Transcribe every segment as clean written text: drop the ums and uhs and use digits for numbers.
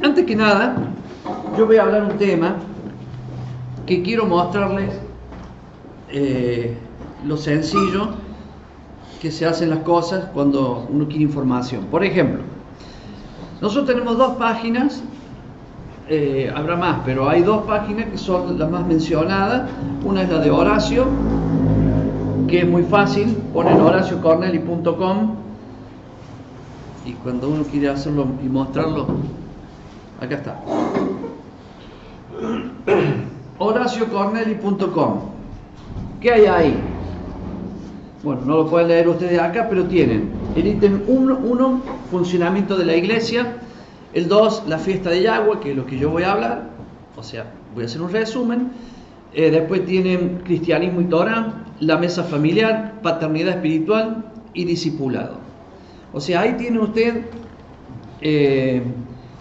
Antes que nada, yo voy a hablar un tema que quiero mostrarles lo sencillo que se hacen las cosas cuando uno quiere información. Por ejemplo, nosotros tenemos dos páginas, habrá más, pero hay dos páginas que son las más mencionadas. Una es la de Horacio, que es muy fácil, ponen horaciocorneli.com y cuando uno quiere hacerlo y mostrarlo, acá está. horaciocorneli.com. ¿Qué hay ahí? Bueno, no lo pueden leer ustedes acá, pero tienen el ítem 1, funcionamiento de la iglesia; el 2, la fiesta de Yahweh, que es lo que yo voy a hablar, o sea, voy a hacer un resumen. Después tienen cristianismo y Torah, la mesa familiar, paternidad espiritual y discipulado. O sea, ahí tiene usted,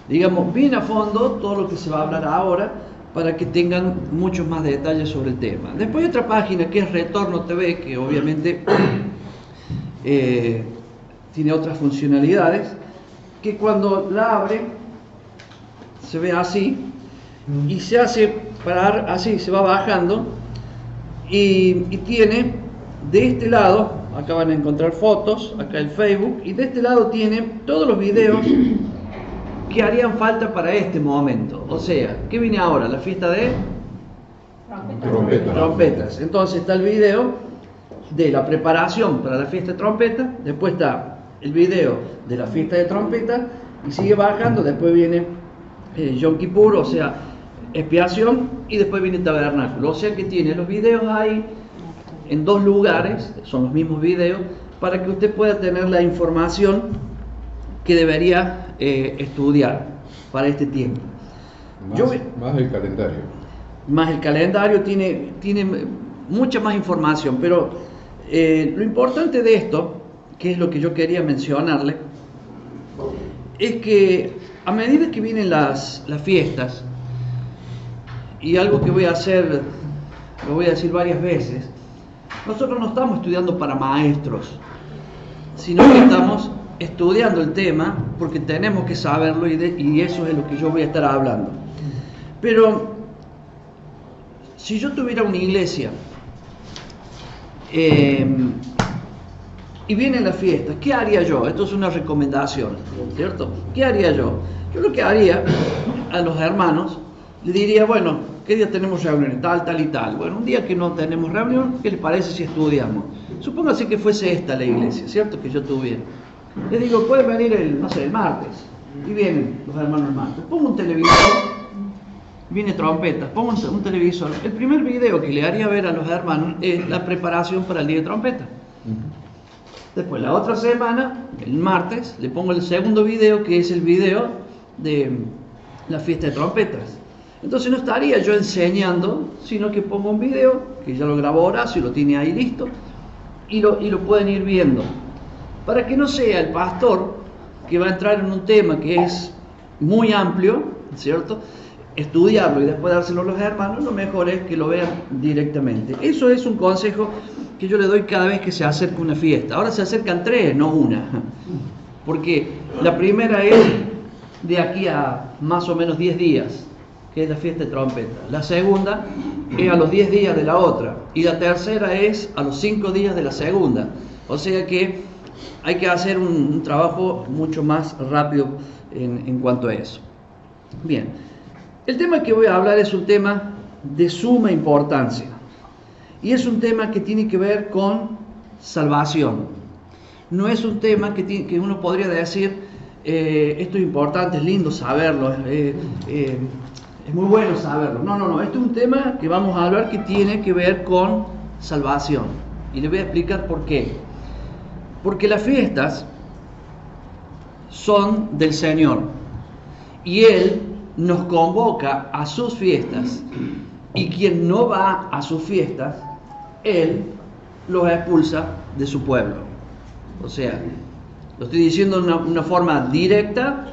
digamos, bien a fondo todo lo que se va a hablar ahora, para que tengan muchos más detalles sobre el tema. Después hay otra página que es Retorno TV, que obviamente tiene otras funcionalidades, que cuando la abre se ve así y se hace parar así, se va bajando y tiene de este lado, acá van a encontrar fotos, acá el Facebook, y de este lado tiene todos los videos que harían falta para este momento. O sea, ¿qué viene ahora? La fiesta de trompetas. Entonces está el video de la preparación para la fiesta de trompetas, después está el video de la fiesta de trompetas y sigue bajando, después viene Yom Kippur, o sea, expiación, y después viene tabernáculo. O sea que tiene los videos ahí en dos lugares, son los mismos videos, para que usted pueda tener la información que debería estudiar para este tiempo. Más el calendario. Más el calendario, tiene mucha más información, pero lo importante de esto, que es lo que yo quería mencionarle, es que a medida que vienen las fiestas, y algo que voy a hacer, lo voy a decir varias veces, nosotros no estamos estudiando para maestros, sino que estamos estudiando el tema porque tenemos que saberlo, y eso es lo que yo voy a estar hablando. Pero si yo tuviera una iglesia y vienen las fiestas, ¿qué haría yo? Esto es una recomendación, ¿cierto? ¿Qué haría yo? Yo lo que haría a los hermanos, le diría, bueno, ¿qué día tenemos reunión? Tal, tal y tal. Bueno, un día que no tenemos reunión, ¿qué les parece si estudiamos? Supóngase que fuese esta la iglesia, ¿cierto? Que yo tuviera. Les digo, pueden venir el martes, y vienen los hermanos el martes. Pongo un televisor, viene trompetas, pongo un televisor. El primer video que le haría ver a los hermanos es la preparación para el día de trompeta. Después, la otra semana, el martes, le pongo el segundo video, que es el video de la fiesta de trompetas. Entonces no estaría yo enseñando, sino que pongo un video, que ya lo grabó Horacio y lo tiene ahí listo, y lo pueden ir viendo. Para que no sea el pastor que va a entrar en un tema que es muy amplio, ¿cierto?, estudiarlo y después dárselo a los hermanos, lo mejor es que lo vean directamente. Eso es un consejo que yo le doy cada vez que se acerca una fiesta. Ahora se acercan 3, no una, porque la primera es de aquí a más o menos 10 días, que es la fiesta de trompeta. La segunda es a los 10 días de la otra, y la tercera es a los 5 días de la segunda. O sea que hay que hacer un trabajo mucho más rápido en cuanto a eso. Bien, el tema que voy a hablar es un tema de suma importancia, y es un tema que tiene que ver con salvación. No es un tema que uno podría decir, esto es importante, es lindo saberlo, es muy bueno saberlo. No, esto es un tema que vamos a hablar que tiene que ver con salvación, y le voy a explicar por qué. Porque las fiestas son del Señor, y Él nos convoca a sus fiestas, y quien no va a sus fiestas, Él los expulsa de su pueblo. O sea, lo estoy diciendo de una forma directa,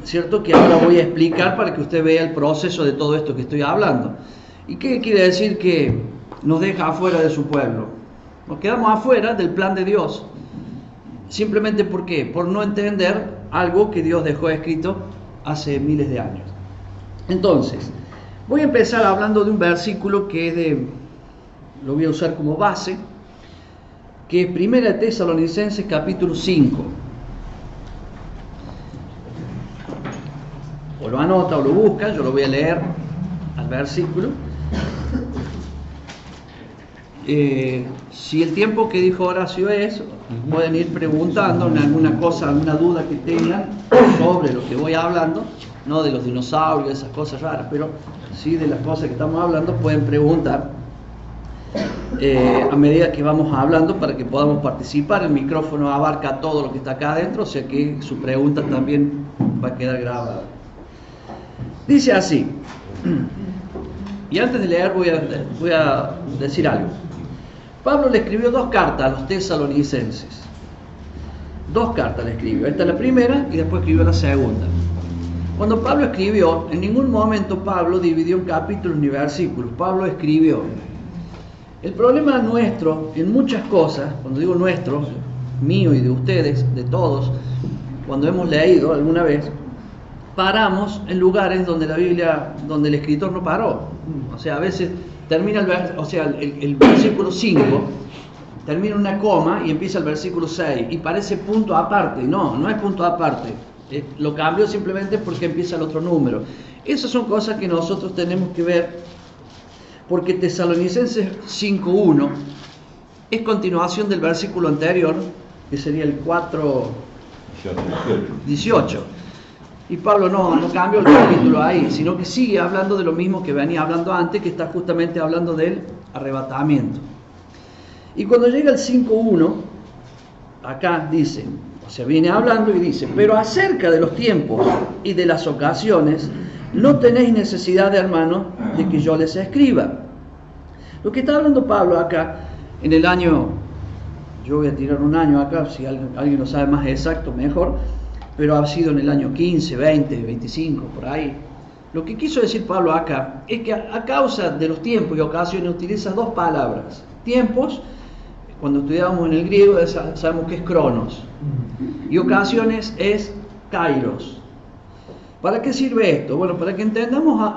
¿cierto?, que ahora voy a explicar para que usted vea el proceso de todo esto que estoy hablando. ¿Y qué quiere decir que nos deja afuera de su pueblo? Nos quedamos afuera del plan de Dios. Simplemente, ¿por qué? Por no entender algo que Dios dejó escrito hace miles de años. Entonces, voy a empezar hablando de un versículo que lo voy a usar como base, que es 1 Tesalonicenses capítulo 5. O lo anota o lo busca, yo lo voy a leer al versículo. Si el tiempo que dijo Horacio es, pueden ir preguntando en alguna cosa, alguna duda que tengan sobre lo que voy hablando, no de los dinosaurios, esas cosas raras, pero sí de las cosas que estamos hablando, pueden preguntar a medida que vamos hablando para que podamos participar. El micrófono abarca todo lo que está acá adentro, o sea que su pregunta también va a quedar grabada. Dice así, y antes de leer voy a decir algo. Pablo le escribió 2 cartas a los tesalonicenses. 2 cartas le escribió. Esta es la primera y después escribió la segunda. Cuando Pablo escribió, en ningún momento Pablo dividió en capítulos ni versículos. Pablo escribió. El problema nuestro en muchas cosas, cuando digo nuestro, mío y de ustedes, de todos, cuando hemos leído alguna vez, paramos en lugares donde la Biblia, donde el escritor no paró. O sea, a veces termina el versículo 5, termina una coma y empieza el versículo 6 y parece punto aparte. No es punto aparte. Lo cambio simplemente porque empieza el otro número. Esas son cosas que nosotros tenemos que ver, porque Tesalonicenses 5.1 es continuación del versículo anterior, que sería el 4.18. Y Pablo no cambió el capítulo ahí, sino que sigue hablando de lo mismo que venía hablando antes, que está justamente hablando del arrebatamiento. Y cuando llega el 5.1, acá dice, o sea, viene hablando y dice, pero acerca de los tiempos y de las ocasiones, no tenéis necesidad, hermanos, de que yo les escriba. Lo que está hablando Pablo acá, en el año, yo voy a tirar un año acá, si alguien lo sabe más exacto, mejor, pero ha sido en el año 15, 20, 25, por ahí. Lo que quiso decir Pablo acá es que a causa de los tiempos y ocasiones utiliza 2 palabras. Tiempos, cuando estudiábamos en el griego sabemos que es cronos, y ocasiones es kairos. ¿Para qué sirve esto? Bueno, para que entendamos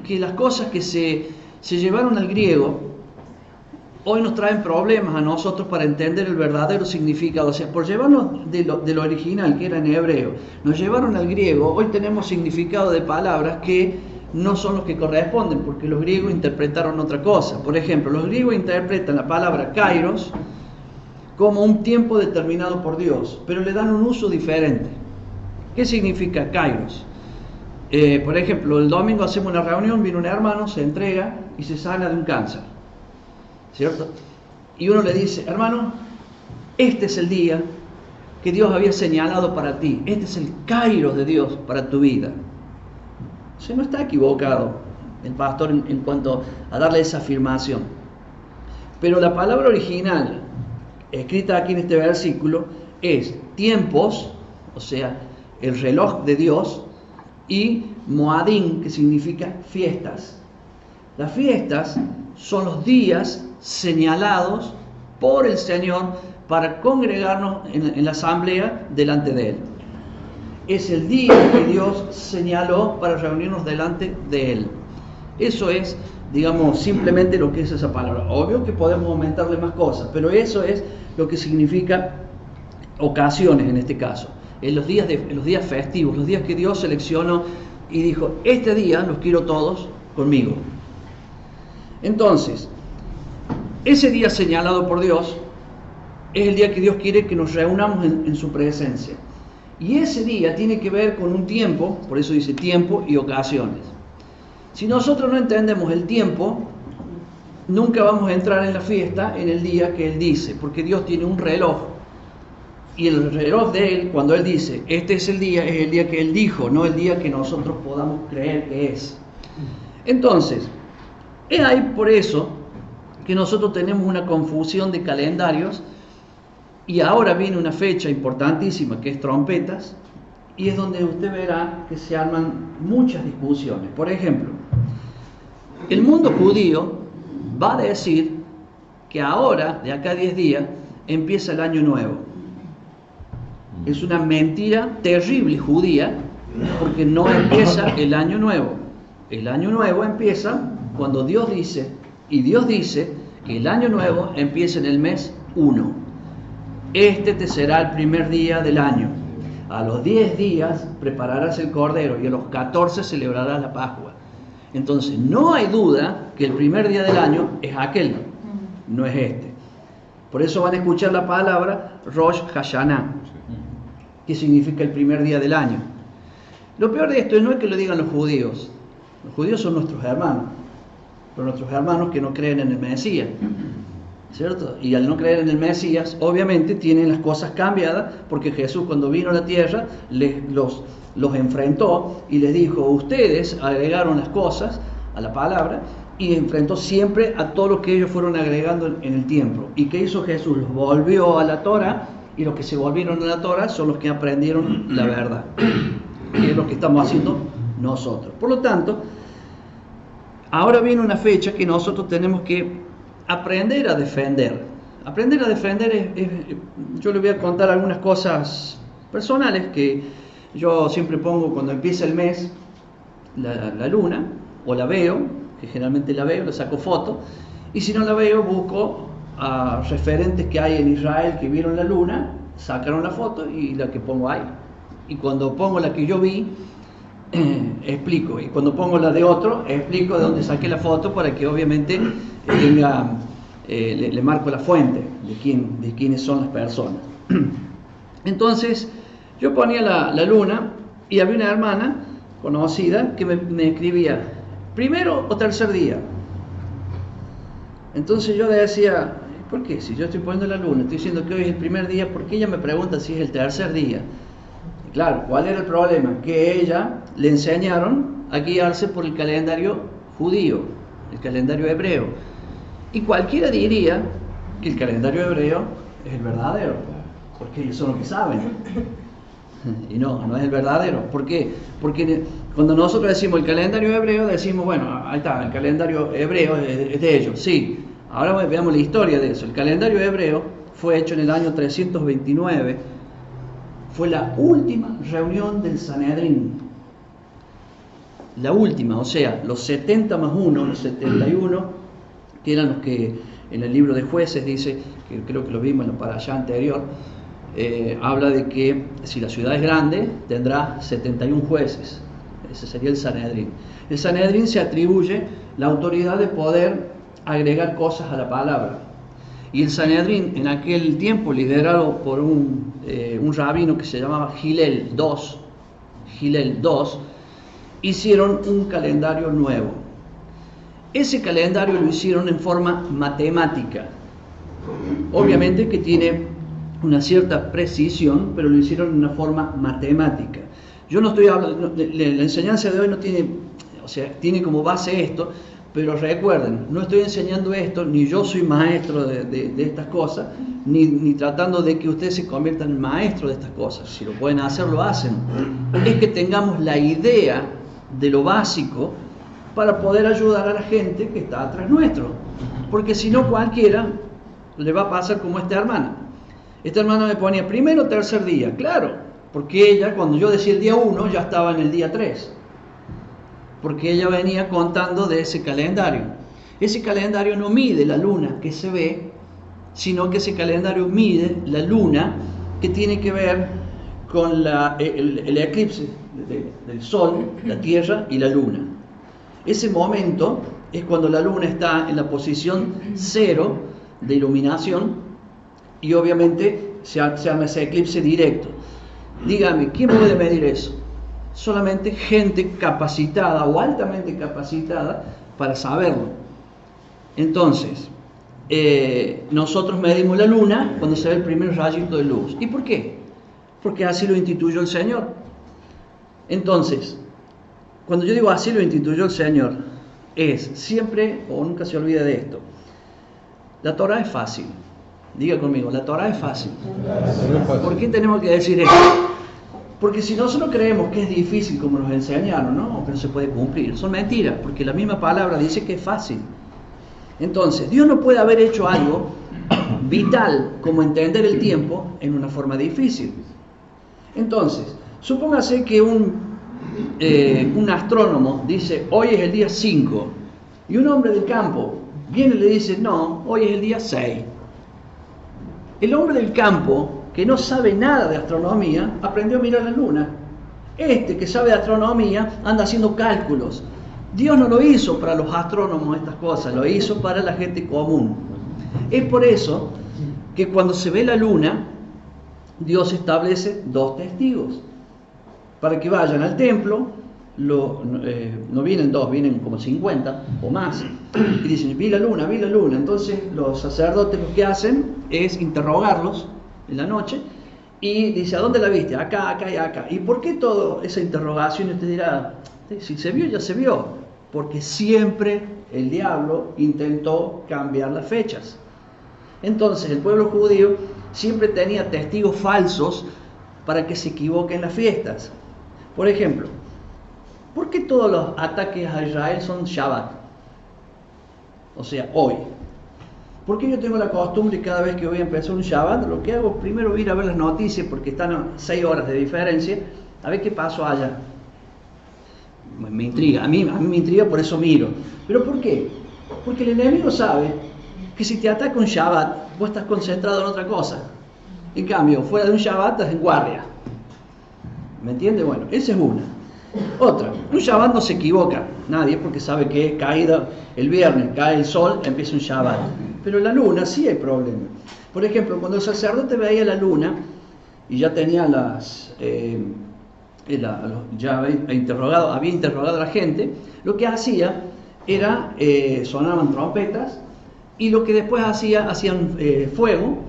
que las cosas que se llevaron al griego hoy nos traen problemas a nosotros para entender el verdadero significado. O sea, por llevarnos de lo original, que era en hebreo, nos llevaron al griego. Hoy tenemos significado de palabras que no son los que corresponden, porque los griegos interpretaron otra cosa. Por ejemplo, los griegos interpretan la palabra kairos como un tiempo determinado por Dios, pero le dan un uso diferente. ¿Qué significa kairos? Por ejemplo, el domingo hacemos una reunión, viene un hermano, se entrega y se sana de un cáncer, ¿cierto? Y uno le dice, hermano, este es el día que Dios había señalado para ti, este es el kairos de Dios para tu vida. O sea, no está equivocado el pastor en cuanto a darle esa afirmación. Pero la palabra original, escrita aquí en este versículo, es tiempos, o sea, el reloj de Dios, y moadim, que significa fiestas. Las fiestas son los días señalados por el Señor para congregarnos en la asamblea delante de Él. Es el día que Dios señaló para reunirnos delante de Él. Eso es, digamos, simplemente lo que es esa palabra. Obvio que podemos aumentarle más cosas, pero eso es lo que significa ocasiones en este caso. En los días festivos, los días que Dios seleccionó y dijo, este día los quiero todos conmigo. Entonces, ese día señalado por Dios es el día que Dios quiere que nos reunamos en su presencia. Y ese día tiene que ver con un tiempo, por eso dice tiempo y ocasiones. Si nosotros no entendemos el tiempo, nunca vamos a entrar en la fiesta en el día que Él dice, porque Dios tiene un reloj. Y el reloj de Él, cuando Él dice, este es el día que Él dijo, no el día que nosotros podamos creer que es. Entonces, es ahí por eso que nosotros tenemos una confusión de calendarios, y ahora viene una fecha importantísima que es trompetas, y es donde usted verá que se arman muchas discusiones. Por ejemplo, el mundo judío va a decir que ahora, de acá a 10 días, empieza el año nuevo. Es una mentira terrible judía, porque no empieza el año nuevo. El año nuevo empieza cuando Dios dice, y Dios dice que el año nuevo empieza en el mes 1. Este te será el primer día del año. A los 10 días prepararás el cordero y a los 14 celebrarás la Pascua. Entonces no hay duda que el primer día del año es aquel, no es este. Por eso van a escuchar la palabra Rosh Hashanah, que significa el primer día del año. Lo peor de esto no es que lo digan los judíos. Los judíos son nuestros hermanos, pero nuestros hermanos que no creen en el Mesías, ¿cierto? Y al no creer en el Mesías, obviamente tienen las cosas cambiadas, porque Jesús cuando vino a la tierra los enfrentó y les dijo, ustedes agregaron las cosas a la palabra, y enfrentó siempre a todo lo que ellos fueron agregando en el tiempo. ¿Y qué hizo Jesús? Los volvió a la Torah, y los que se volvieron a la Torah son los que aprendieron la verdad, que es lo que estamos haciendo nosotros. Por lo tanto, ahora viene una fecha que nosotros tenemos que aprender a defender. Aprender a defender yo les voy a contar algunas cosas personales que yo siempre pongo cuando empieza el mes, la luna, o la veo, que generalmente la veo, le saco foto, y si no la veo busco a referentes que hay en Israel que vieron la luna, sacaron la foto y la que pongo ahí. Y cuando pongo la que yo vi, explico, y cuando pongo la de otro, explico de dónde saqué la foto para que obviamente tenga, le marco la fuente de quiénes son las personas. Entonces, yo ponía la luna y había una hermana conocida que me escribía, ¿primero o tercer día? Entonces yo le decía, ¿por qué? Si yo estoy poniendo la luna, estoy diciendo que hoy es el primer día, ¿por qué ella me pregunta si es el tercer día? Y claro, ¿cuál era el problema? Que ella le enseñaron a guiarse por el calendario judío, el calendario hebreo. Y cualquiera diría que el calendario hebreo es el verdadero, porque ellos son los que saben. Y no es el verdadero. ¿Por qué? Porque cuando nosotros decimos el calendario hebreo, decimos, bueno, ahí está, el calendario hebreo es de ellos, sí. Ahora veamos la historia de eso. El calendario hebreo fue hecho en el año 329, fue la última reunión del Sanedrín. La última, o sea, los 70 más 1, los 71, que eran los que en el libro de Jueces dice, que creo que lo vimos en la parashá anterior, habla de que si la ciudad es grande, tendrá 71 jueces. Ese sería el Sanedrín. El Sanedrín se atribuye la autoridad de poder agregar cosas a la palabra. Y el Sanedrín, en aquel tiempo, liderado por un rabino que se llamaba Hillel II, hicieron un calendario nuevo. Ese calendario lo hicieron en forma matemática. Obviamente que tiene una cierta precisión, pero lo hicieron en una forma matemática. Yo no estoy hablando, la enseñanza de hoy no tiene, o sea, tiene como base esto, pero recuerden, no estoy enseñando esto, ni yo soy maestro de estas cosas, ni tratando de que ustedes se conviertan en maestros de estas cosas. Si lo pueden hacer, lo hacen. Es que tengamos la idea de lo básico para poder ayudar a la gente que está atrás nuestro. Porque si no, cualquiera le va a pasar como esta hermana. Esta hermana me ponía primero o tercer día, claro, porque ella, cuando yo decía el día 1, ya estaba en el día 3. Porque ella venía contando de ese calendario. Ese calendario no mide la luna que se ve, sino que ese calendario mide la luna que tiene que ver con el eclipse del Sol, la Tierra y la Luna. Ese momento es cuando la Luna está en la posición 0 de iluminación y obviamente se arma ese eclipse directo. Dígame, ¿quién puede medir eso? Solamente gente capacitada o altamente capacitada para saberlo. Entonces, nosotros medimos la luna cuando se ve el primer rayito de luz. ¿Y por qué? Porque así lo instituyó el Señor. Entonces, cuando yo digo así lo instituyó el Señor, es siempre, o nunca se olvide de esto, la Torah es fácil. Diga conmigo, la Torah es fácil. ¿Por qué tenemos que decir esto? Porque si nosotros creemos que es difícil como nos enseñaron, no, pero se puede cumplir. Son mentiras, porque la misma palabra dice que es fácil. Entonces, Dios no puede haber hecho algo vital como entender el tiempo en una forma difícil. Entonces, supóngase que un un astrónomo dice, hoy es el día 5, y un hombre del campo viene y le dice, no, hoy es el día 6. El hombre del campo, que no sabe nada de astronomía, aprendió a mirar la luna. Este que sabe de astronomía anda haciendo cálculos. Dios no lo hizo para los astrónomos estas cosas, lo hizo para la gente común. Es por eso que cuando se ve la luna, Dios establece 2 testigos para que vayan al templo. No vienen 2, vienen como 50 o más, y dicen, vi la luna. Entonces los sacerdotes lo que hacen es interrogarlos en la noche, y dice, ¿a dónde la viste? Acá, acá y acá. ¿Y por qué toda esa interrogación? Y usted dirá, si se vio, ya se vio, porque siempre el diablo intentó cambiar las fechas. Entonces el pueblo judío siempre tenía testigos falsos para que se equivoquen las fiestas. Por ejemplo, ¿por qué todos los ataques a Israel son Shabbat? O sea, hoy. ¿Por qué yo tengo la costumbre cada vez que voy a empezar un Shabbat, lo que hago primero es ir a ver las noticias, porque están a 6 horas de diferencia, a ver qué pasó allá? Me intriga, a mí me intriga, por eso miro. ¿Pero por qué? Porque el enemigo sabe que si te ataca un Shabbat, vos estás concentrado en otra cosa. En cambio, fuera de un Shabbat estás en guardia. ¿Me entiende? Bueno, esa es una. Otra, un Shabbat no se equivoca nadie, porque sabe que caída el viernes, cae el sol, empieza un Shabbat. Pero la luna sí hay problema. Por ejemplo, cuando el sacerdote veía la luna y ya tenía había interrogado a la gente, lo que hacía era, sonaban trompetas, y lo que después hacían fuego,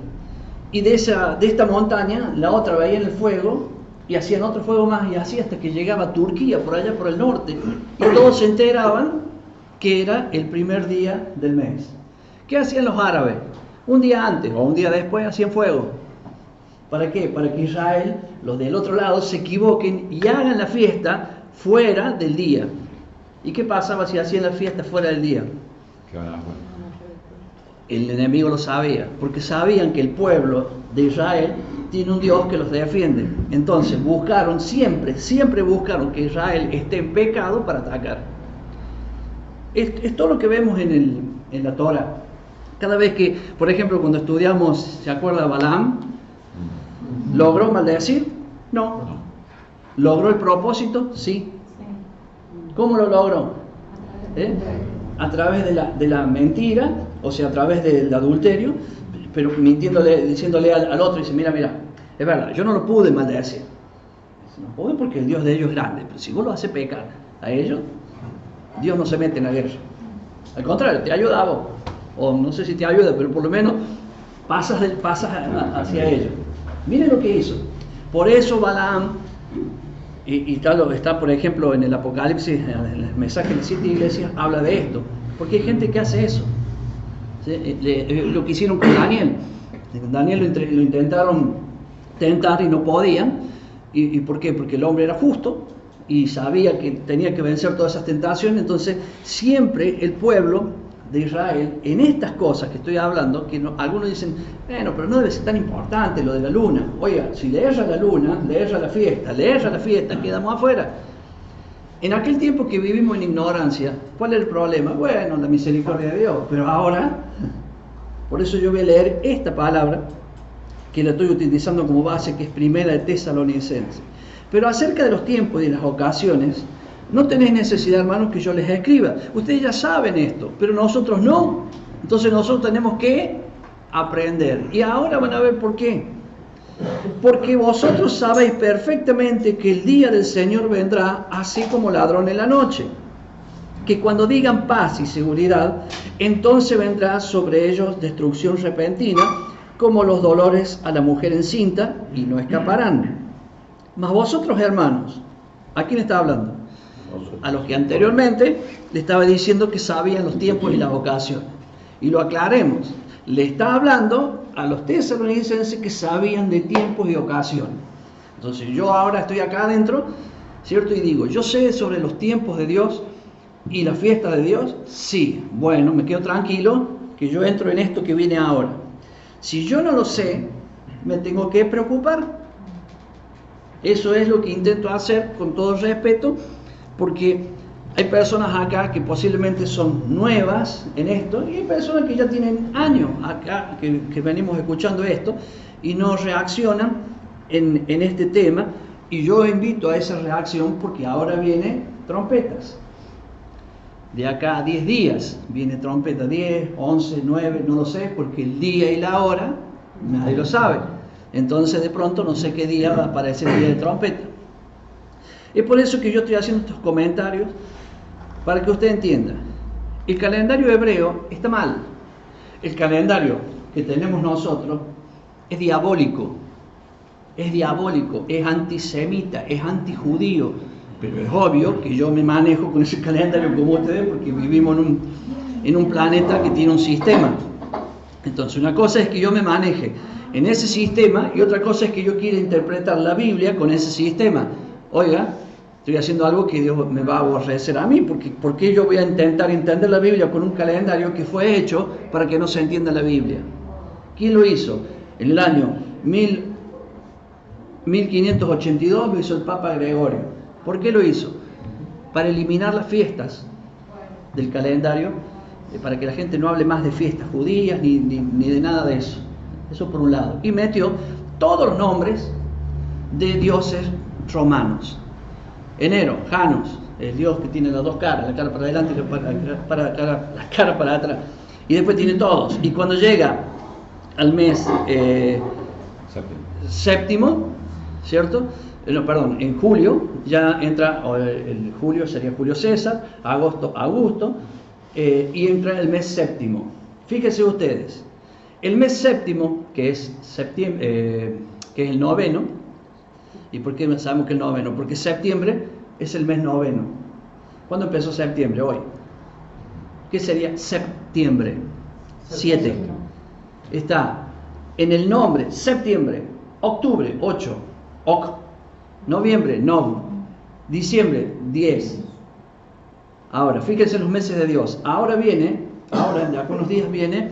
y de esta montaña la otra veían el fuego, y hacían otro fuego más, y así hasta que llegaba a Turquía, por allá por el norte, y todos se enteraban que era el primer día del mes. ¿Qué hacían los árabes? Un día antes o un día después hacían fuego. ¿Para qué? Para que Israel, los del otro lado, se equivoquen y hagan la fiesta fuera del día. ¿Y qué pasaba si hacían la fiesta fuera del día? El enemigo lo sabía, porque sabían que el pueblo de Israel tiene un Dios que los defiende. Entonces buscaron, siempre buscaron que Israel esté en pecado para atacar. Es todo lo que vemos en la Torah. Cada vez que, por ejemplo, cuando estudiamos, ¿se acuerda Balaam? ¿Logró maldecir? No. ¿Logró el propósito? Sí. ¿Cómo lo logró? A través de la mentira, o sea, a través del adulterio, pero mintiéndole, diciéndole al otro, dice, mira, es verdad, yo no lo pude maldecir. No pude porque el Dios de ellos es grande, pero si vos lo haces pecar a ellos, Dios no se mete en la guerra. Al contrario, te ayuda a vos. O no sé si te ayuda, pero por lo menos pasas hacia ellos. Miren lo que hizo. Por eso Balaam, y está por ejemplo en el Apocalipsis, en el mensaje de las 7 iglesias, habla de esto. Porque hay gente que hace eso. ¿Sí? Lo que hicieron con Daniel. Daniel lo intentaron tentar y no podían. ¿Y por qué? Porque el hombre era justo y sabía que tenía que vencer todas esas tentaciones. Entonces siempre el pueblo de Israel, en estas cosas que estoy hablando, que algunos dicen, bueno, pero no debe ser tan importante lo de la luna. Oiga, si le erra la luna, le erra la fiesta, quedamos afuera. En aquel tiempo que vivimos en ignorancia, ¿cuál es el problema? Bueno, la misericordia de Dios, pero ahora, por eso yo voy a leer esta palabra, que la estoy utilizando como base, que es Primera de Tesalonicenses. Pero acerca de los tiempos y las ocasiones, no tenéis necesidad, hermanos, que yo les escriba. Ustedes ya saben esto, pero nosotros no. Entonces nosotros tenemos que aprender. Y ahora van a ver por qué. Porque vosotros sabéis perfectamente que el día del Señor vendrá así como ladrón en la noche. Que cuando digan paz y seguridad, entonces vendrá sobre ellos destrucción repentina, como los dolores a la mujer encinta, y no escaparán. Mas vosotros, hermanos, ¿a quién está hablando? A los que anteriormente le estaba diciendo que sabían los tiempos y las ocasiones. Y lo aclaremos. Le está hablando a los tesalonicenses que sabían de tiempos y ocasiones. Entonces yo ahora estoy acá adentro, ¿cierto? Y digo, ¿yo sé sobre los tiempos de Dios y la fiesta de Dios? Sí. Bueno, me quedo tranquilo que yo entro en esto que viene ahora. Si yo no lo sé, me tengo que preocupar. Eso es lo que intento hacer con todo respeto, porque hay personas acá que posiblemente son nuevas en esto y hay personas que ya tienen años acá que venimos escuchando esto y no reaccionan en este tema, y yo invito a esa reacción porque ahora viene trompetas. De acá a 10 días viene trompeta, 10, 11, 9, no lo sé, porque el día y la hora nadie lo sabe. Entonces de pronto no sé qué día va a aparecer el día de trompeta. Es por eso que yo estoy haciendo estos comentarios, para que usted entienda. El calendario hebreo está mal. El calendario que tenemos nosotros es diabólico. Es diabólico, es antisemita, es antijudío. Pero es obvio que yo me manejo con ese calendario como ustedes, porque vivimos en un planeta que tiene un sistema. Entonces una cosa es que yo me maneje en ese sistema y otra cosa es que yo quiera interpretar la Biblia con ese sistema. Oiga, estoy haciendo algo que Dios me va a aborrecer a mí, porque ¿por qué yo voy a intentar entender la Biblia con un calendario que fue hecho para que no se entienda la Biblia? ¿Quién lo hizo? En el año 1582 lo hizo el Papa Gregorio. ¿Por qué lo hizo? Para eliminar las fiestas del calendario, para que la gente no hable más de fiestas judías ni de nada de eso. Eso por un lado. Y metió todos los nombres de dioses romanos. Enero, Janus, el dios que tiene las dos caras, la cara para adelante y la cara para atrás. Y después tiene todos. Y cuando llega al mes séptimo, ¿cierto? No, perdón, en julio ya entra, el julio sería Julio César, agosto, Augusto, y entra el mes séptimo. Fíjense ustedes, el mes séptimo, que es septiembre, que es el noveno. ¿Y por qué sabemos que es el noveno? Porque septiembre es el mes noveno. ¿Cuándo empezó septiembre? Hoy. ¿Qué sería septiembre? 7. Está en el nombre, septiembre, octubre, 8, noviembre, 9, diciembre, 10. Ahora, fíjense los meses de Dios. Ahora en algunos días viene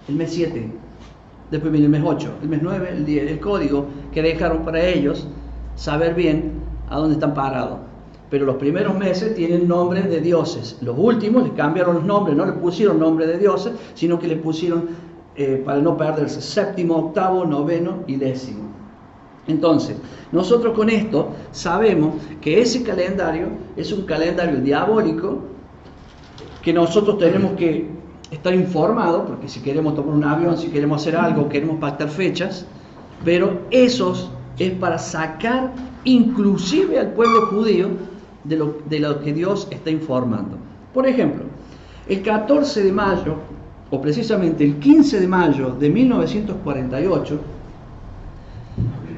el mes 7. Después viene el mes 8, el mes 9, el 10, el código que dejaron para ellos saber bien a dónde están parados. Pero los primeros meses tienen nombres de dioses. Los últimos le cambiaron los nombres, no le pusieron nombre de dioses, sino que le pusieron, para no perderse, séptimo, octavo, noveno y décimo. Entonces, nosotros con esto sabemos que ese calendario es un calendario diabólico, que nosotros tenemos que estar informados, porque si queremos tomar un avión, si queremos hacer algo, queremos pactar fechas, pero esos es para sacar inclusive al pueblo judío de lo que Dios está informando. Por ejemplo, el 14 de mayo, o precisamente el 15 de mayo de 1948,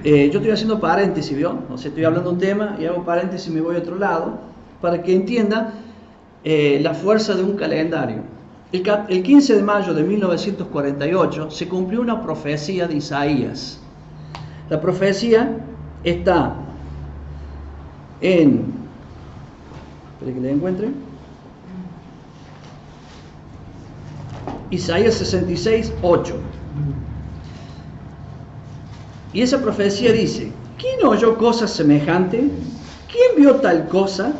yo estoy haciendo paréntesis, ¿vio? O sea, estoy hablando de un tema y hago paréntesis y me voy a otro lado, para que entienda la fuerza de un calendario. El 15 de mayo de 1948 se cumplió una profecía de Isaías. La profecía está en... Espera que la encuentre. Isaías 66, 8. Y esa profecía dice: ¿quién oyó cosa semejante? ¿Quién vio tal cosa?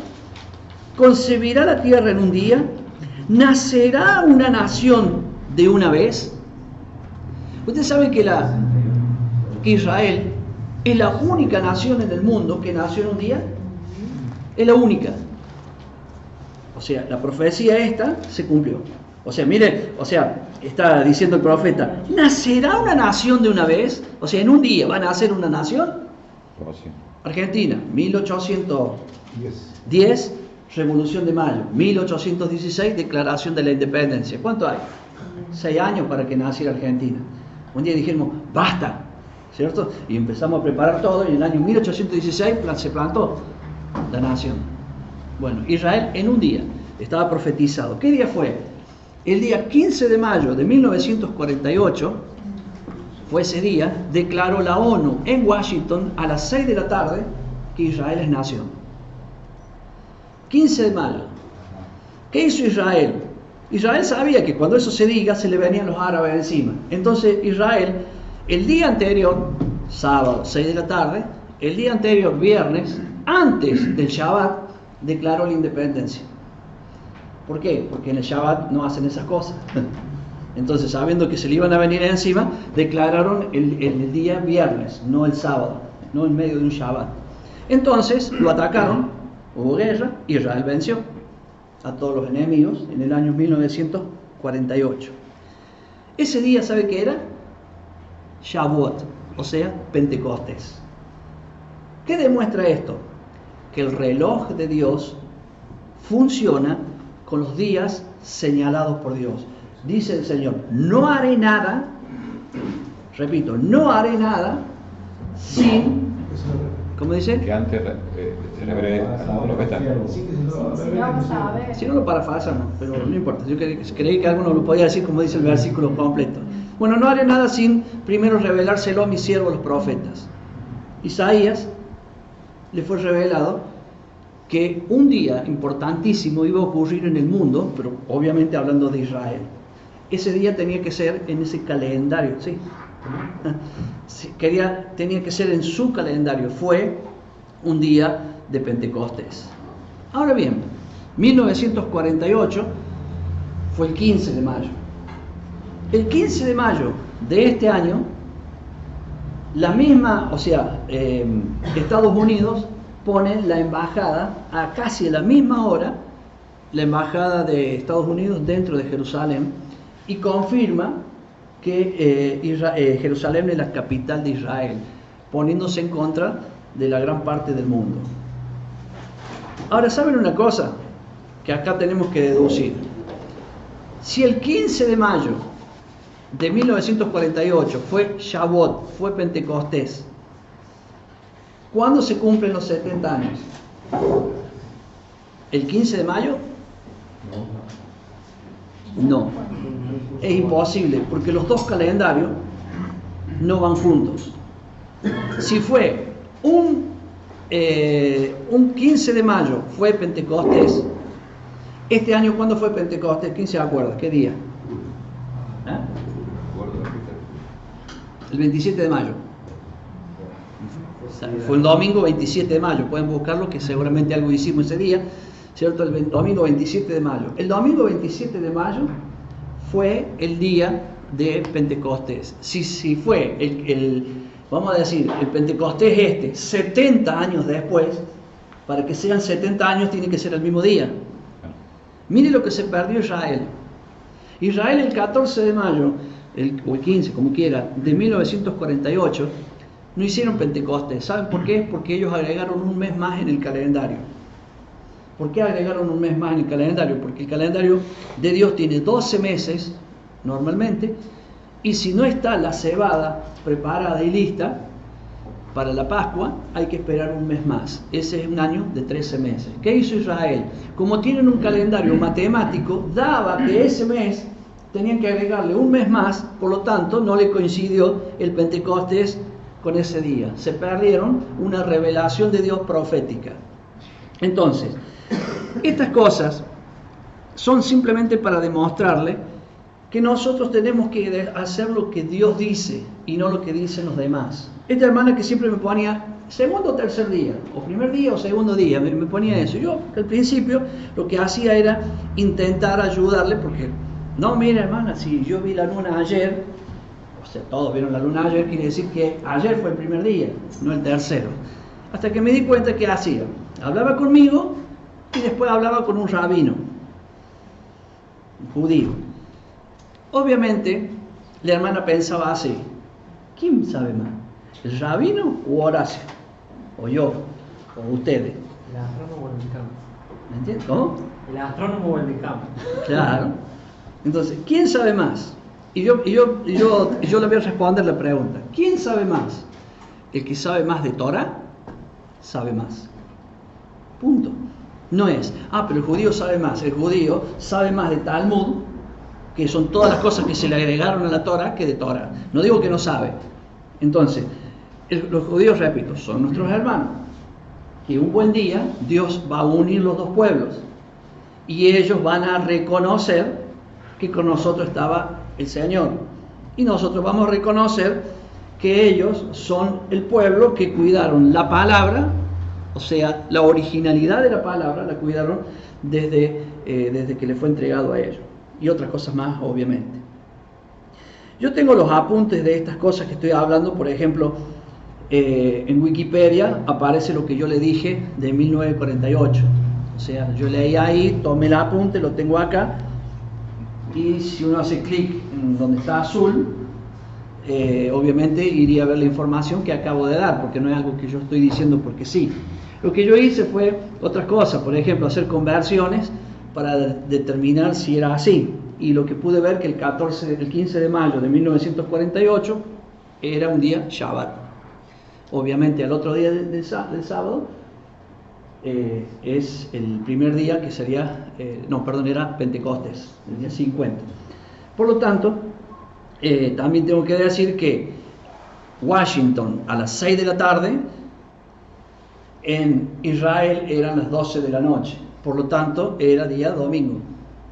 ¿Concebirá la tierra en un día? ¿Nacerá una nación de una vez? Ustedes saben que Israel es la única nación en el mundo que nació en un día. Es la única. O sea, la profecía esta se cumplió. O sea, mire, está diciendo el profeta: ¿nacerá una nación de una vez? O sea, en un día va a nacer una nación. Argentina, 1810, Revolución de Mayo. 1816, Declaración de la Independencia. ¿Cuánto hay? 6 años para que naciera Argentina. Un día dijimos: basta, ¿cierto? Y empezamos a preparar todo, y en el año 1816 se plantó la nación. Bueno, Israel en un día estaba profetizado. ¿Qué día fue? El día 15 de mayo de 1948, fue ese día, declaró la ONU en Washington a las 6 de la tarde que Israel es nación. 15 de mayo. ¿Qué hizo Israel? Israel sabía que cuando eso se diga, se le venían los árabes encima. Entonces Israel, el día anterior, sábado, 6 de la tarde, el día anterior, viernes, antes del Shabbat, declaró la independencia. ¿Por qué? Porque en el Shabbat no hacen esas cosas. Entonces, sabiendo que se le iban a venir encima, declararon el día viernes, no el sábado, no en medio de un Shabbat. Entonces, lo atacaron, hubo guerra, Israel venció a todos los enemigos en el año 1948. Ese día, ¿sabe qué era? Shavuot, o sea, Pentecostés. ¿Qué demuestra esto? Que el reloj de Dios funciona con los días señalados por Dios. Dice el Señor, no haré nada, repito, no haré nada sin, ¿cómo dice? Que antes Si no lo parafrasan, no, pero no importa. Yo creí que alguno lo podía decir como dice el versículo completo. Bueno, no haré nada sin primero revelárselo a mis siervos los profetas. Isaías le fue revelado que un día importantísimo iba a ocurrir en el mundo, pero obviamente hablando de Israel. Ese día tenía que ser en ese calendario, ¿sí? Tenía que ser en su calendario. Fue un día de Pentecostés. Ahora bien, 1948 fue el 15 de mayo. El 15 de mayo de este año, la misma, Estados Unidos pone la embajada a casi a la misma hora, la embajada de Estados Unidos dentro de Jerusalén, y confirma que Jerusalén es la capital de Israel, poniéndose en contra de la gran parte del mundo. Ahora, ¿saben una cosa que acá tenemos que deducir? Si el 15 de mayo de 1948 fue Shavuot, fue Pentecostés, ¿cuándo se cumplen los 70 años? ¿El 15 de mayo? No. Es imposible, porque los dos calendarios no van juntos. Si fue un 15 de mayo fue Pentecostés, este año, ¿cuándo fue Pentecostés? ¿Quién se acuerda? ¿Qué día? ¿Eh? El 27 de mayo. Fue el domingo 27 de mayo. Pueden buscarlo, que seguramente algo hicimos ese día, ¿cierto? El domingo 27 de mayo. El domingo 27 de mayo fue el día de Pentecostés. Si fue vamos a decir, el Pentecostés 70 años después, para que sean 70 años tiene que ser el mismo día. Mire lo que se perdió Israel. Israel el 14 de mayo, o el 15, como quiera, de 1948, no hicieron Pentecostés. ¿Saben por qué? Porque ellos agregaron un mes más en el calendario. ¿Por qué agregaron un mes más en el calendario? Porque el calendario de Dios tiene 12 meses, normalmente, y si no está la cebada preparada y lista para la Pascua, hay que esperar un mes más. Ese es un año de 13 meses. ¿Qué hizo Israel? Como tienen un calendario matemático, daba que ese mes tenían que agregarle un mes más, por lo tanto, no le coincidió el Pentecostés con ese día. Se perdieron una revelación de Dios profética. Entonces, estas cosas son simplemente para demostrarle que nosotros tenemos que hacer lo que Dios dice y no lo que dicen los demás. Esta hermana que siempre me ponía segundo o tercer día, o primer día o segundo día, me ponía eso. Yo al principio lo que hacía era intentar ayudarle, porque no, mira hermana, si yo vi la luna ayer, o sea, todos vieron la luna ayer, quiere decir que ayer fue el primer día, no el tercero. Hasta que me di cuenta que hacía. Hablaba conmigo y después hablaba con un rabino, un judío. Obviamente, la hermana pensaba así: ¿quién sabe más? ¿El rabino o Horacio? ¿O yo? ¿O ustedes? El astrónomo o el mecánico. ¿Me entiendes? ¿Cómo? El astrónomo o el mecánico. Claro. Entonces, ¿quién sabe más? Y yo le voy a responder la pregunta: ¿quién sabe más? El que sabe más de Torah, sabe más. Punto. No es, pero el judío sabe más. El judío sabe más de Talmud, que son todas las cosas que se le agregaron a la Torah, que de Torah. No digo que no sabe. Entonces, los judíos, repito, son nuestros hermanos. Que un buen día Dios va a unir los dos pueblos. Y ellos van a reconocer que con nosotros estaba el Señor. Y nosotros vamos a reconocer que ellos son el pueblo que cuidaron la palabra, o sea, la originalidad de la palabra la cuidaron desde que le fue entregado a ellos. Y otras cosas más, obviamente. Yo tengo los apuntes de estas cosas que estoy hablando. Por ejemplo, en Wikipedia aparece lo que yo le dije de 1948. O sea, yo leí ahí, tomé el apunte, lo tengo acá. Y si uno hace clic en donde está azul, obviamente iría a ver la información que acabo de dar, porque no es algo que yo estoy diciendo porque sí. Lo que yo hice fue otras cosas, por ejemplo, hacer conversiones para determinar si era así. Y lo que pude ver que el 15 de mayo de 1948 era un día Shabbat. Obviamente al otro día del sábado es el primer día que sería, era Pentecostés, el día 50. Por lo tanto, también tengo que decir que Washington a las 6 de la tarde, en Israel eran las 12 de la noche, por lo tanto era día domingo,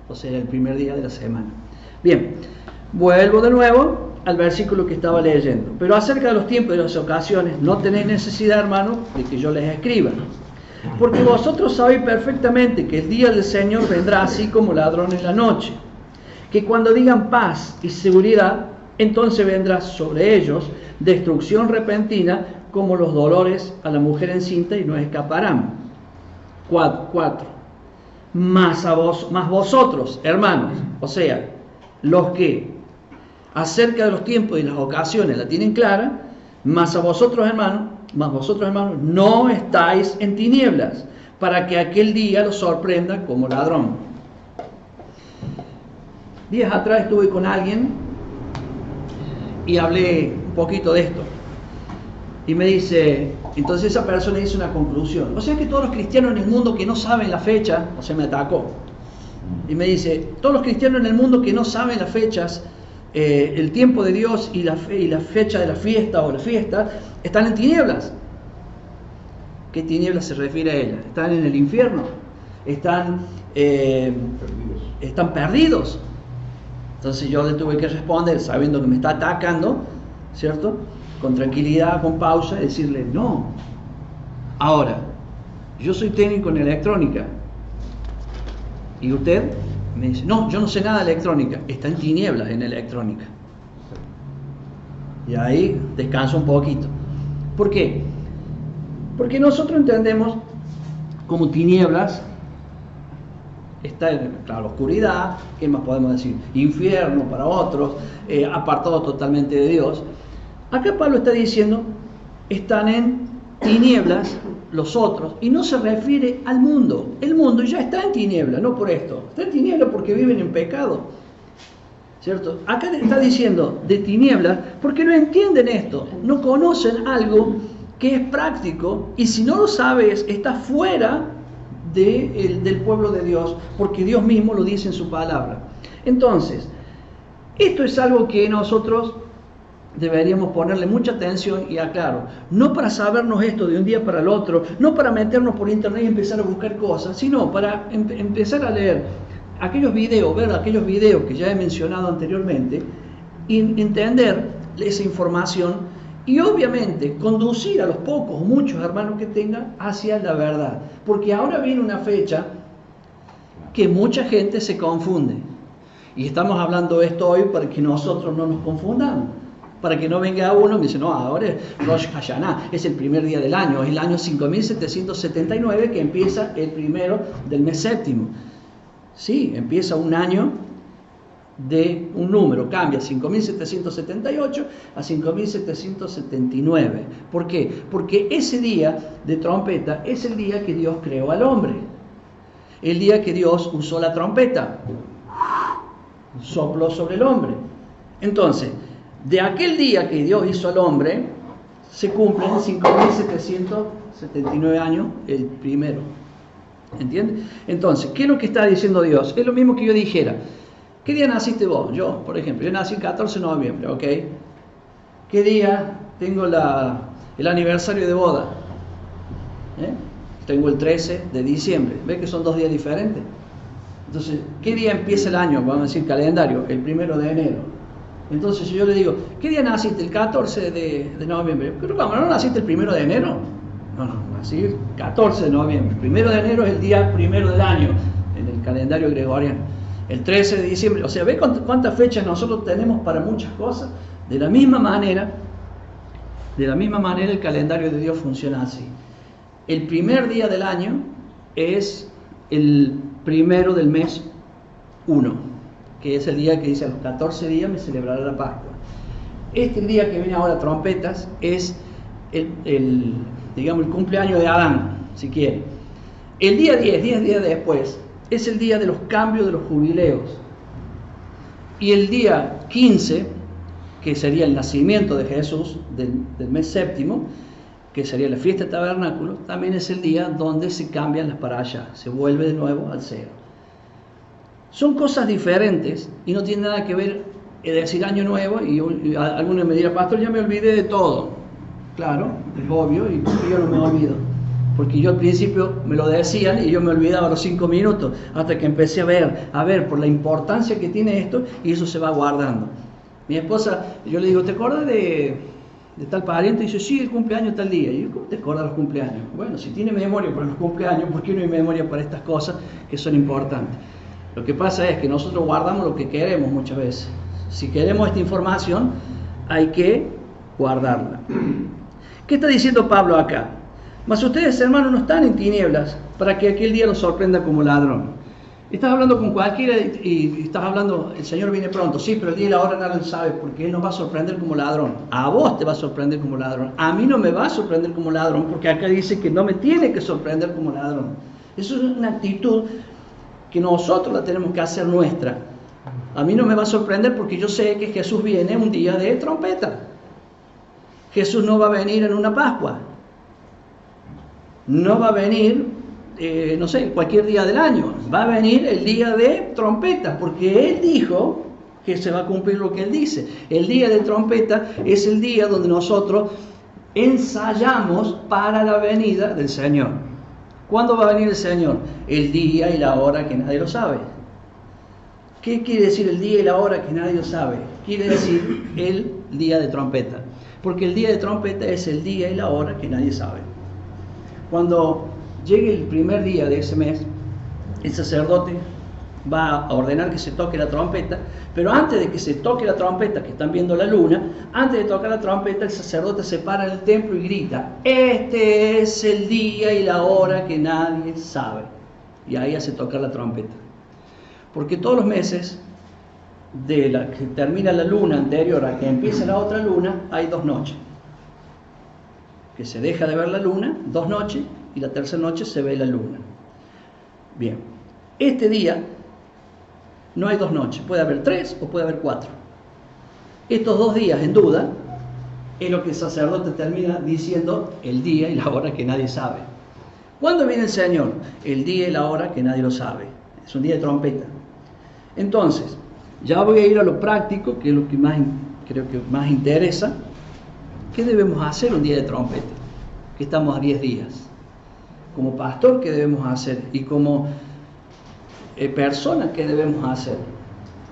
o sea, era el primer día de la semana. Bien, vuelvo de nuevo al versículo que estaba leyendo. Pero acerca de los tiempos y de las ocasiones, no tenéis necesidad, hermano, de que yo les escriba. Porque vosotros sabéis perfectamente que el día del Señor vendrá así como ladrón en la noche. Que cuando digan paz y seguridad, entonces vendrá sobre ellos destrucción repentina como los dolores a la mujer encinta y no escaparán. 4. Más vosotros, hermanos, o sea, los que acerca de los tiempos y las ocasiones la tienen clara, más vosotros, hermanos, no estáis en tinieblas, para que aquel día los sorprenda como ladrón. Días atrás estuve con alguien y hablé un poquito de esto. Y me dice, entonces esa persona dice una conclusión. O sea que todos los cristianos en el mundo que no saben la fecha, o sea, me atacó. Y me dice, todos los cristianos en el mundo que no saben las fechas, el tiempo de Dios y la fecha de la fiesta o la fiesta, están en tinieblas. ¿Qué tinieblas se refiere a ella? Están en el infierno. Están perdidos. Entonces yo le tuve que responder, sabiendo que me está atacando, ¿cierto? Con tranquilidad, con pausa, y decirle, no. Ahora, yo soy técnico en electrónica. ¿Y usted? Me dice, no, yo no sé nada de electrónica. Está en tinieblas en electrónica. Y ahí descanso un poquito. ¿Por qué? Porque nosotros entendemos como tinieblas está la oscuridad, ¿qué más podemos decir? Infierno para otros, apartado totalmente de Dios. Acá Pablo está diciendo, están en tinieblas los otros, y no se refiere al mundo. El mundo ya está en tinieblas, no por esto. Está en tinieblas porque viven en pecado, ¿cierto? Acá está diciendo de tinieblas porque no entienden esto, no conocen algo que es práctico, y si no lo sabes, está fuera del pueblo de Dios, porque Dios mismo lo dice en su palabra. Entonces, esto es algo que nosotros deberíamos ponerle mucha atención y aclaro, no para sabernos esto de un día para el otro, no para meternos por internet y empezar a buscar cosas, sino para empezar a leer aquellos videos, ver aquellos videos que ya he mencionado anteriormente, y entender esa información y obviamente conducir a los pocos o muchos hermanos que tengan hacia la verdad, porque ahora viene una fecha que mucha gente se confunde, y estamos hablando de esto hoy para que nosotros no nos confundamos, para que no venga uno y me dice, no, ahora es Rosh Hashanah, es el primer día del año, es el año 5779 que empieza el primero del mes séptimo. Sí, empieza un año de un número, cambia 5778 a 5779. ¿Por qué? Porque ese día de trompeta es el día que Dios creó al hombre, el día que Dios usó la trompeta, sopló sobre el hombre. Entonces, de aquel día que Dios hizo al hombre, se cumplen 5779 años, el primero. ¿Entiendes? Entonces, ¿qué es lo que está diciendo Dios? Es lo mismo que yo dijera, ¿qué día naciste vos? Yo, por ejemplo, yo nací el 14 de noviembre, ¿ok? ¿Qué día tengo el aniversario de boda? Tengo el 13 de diciembre. ¿Ves que son 2 días diferentes? Entonces, ¿qué día empieza el año? Vamos a decir calendario, el 1 de enero. Entonces yo le digo, ¿qué día naciste? El 14 de noviembre. ¿Pero cómo, no naciste el 1 de enero? No, nací el 14 de noviembre. El 1 de enero es el día primero del año en el calendario gregoriano. El 13 de diciembre, o sea, ¿ve cuántas fechas nosotros tenemos para muchas cosas? De la misma manera el calendario de Dios funciona así. El primer día del año es el primero del mes 1, que es el día que dice a los 14 días me celebrará la Pascua. Este día que viene ahora, trompetas, es el cumpleaños de Adán, si quiere. El día 10 días después, es el día de los cambios de los jubileos. Y el día 15, que sería el nacimiento de Jesús del mes séptimo, que sería la fiesta de tabernáculo, también es el día donde se cambian las parashas, se vuelve de nuevo al cero. Son cosas diferentes y no tiene nada que ver decir año nuevo y algunos me dirán, pastor, ya me olvidé de todo. Claro, es obvio, y yo no me olvido. Porque yo al principio me lo decían y yo me olvidaba a los 5 minutos, hasta que empecé a ver por la importancia que tiene esto, y eso se va guardando. Mi esposa, yo le digo, ¿te acuerdas de tal pariente? Y dice, sí, el cumpleaños tal día. Y yo, ¿cómo te acuerdas de los cumpleaños? Bueno, si tiene memoria para los cumpleaños, ¿por qué no hay memoria para estas cosas que son importantes? Lo que pasa es que nosotros guardamos lo que queremos muchas veces. Si queremos esta información, hay que guardarla. ¿Qué está diciendo Pablo acá? Mas ustedes, hermanos, no están en tinieblas para que aquel día los sorprenda como ladrón. Estás hablando con cualquiera y estás hablando, el Señor viene pronto, sí, pero el día y la hora nadie lo sabe, porque Él nos va a sorprender como ladrón. A vos te va a sorprender como ladrón, a mí no me va a sorprender como ladrón, porque acá dice que no me tiene que sorprender como ladrón. Eso es una actitud que nosotros la tenemos que hacer nuestra. A mí no me va a sorprender porque yo sé que Jesús viene un día de trompeta. Jesús no va a venir en una Pascua. No va a venir, cualquier día del año. Va a venir el día de trompeta, porque Él dijo que se va a cumplir lo que Él dice. El día de trompeta es el día donde nosotros ensayamos para la venida del Señor. ¿Cuándo va a venir el Señor? El día y la hora que nadie lo sabe. ¿Qué quiere decir el día y la hora que nadie lo sabe? Quiere decir el día de trompeta. Porque el día de trompeta es el día y la hora que nadie sabe. Cuando llegue el primer día de ese mes, el sacerdote va a ordenar que se toque la trompeta, pero antes de que se toque la trompeta, que están viendo la luna, antes de tocar la trompeta, el sacerdote se para en el templo y grita, este es el día y la hora que nadie sabe. Y ahí hace tocar la trompeta. Porque todos los meses, de la que termina la luna anterior a que empiece la otra luna, hay 2 noches. Que se deja de ver la luna, 2 noches, y la tercera noche se ve la luna. Bien, este día no hay 2 noches, puede haber 3 o puede haber 4. Estos 2 días en duda es lo que el sacerdote termina diciendo el día y la hora que nadie sabe. ¿Cuándo viene el Señor? El día y la hora que nadie lo sabe. Es un día de trompeta. Entonces, ya voy a ir a lo práctico, que es lo que creo que más interesa. ¿Qué debemos hacer un día de trompeta? Que estamos a 10 días. Como pastor, ¿qué debemos hacer? Y como persona, ¿qué debemos hacer?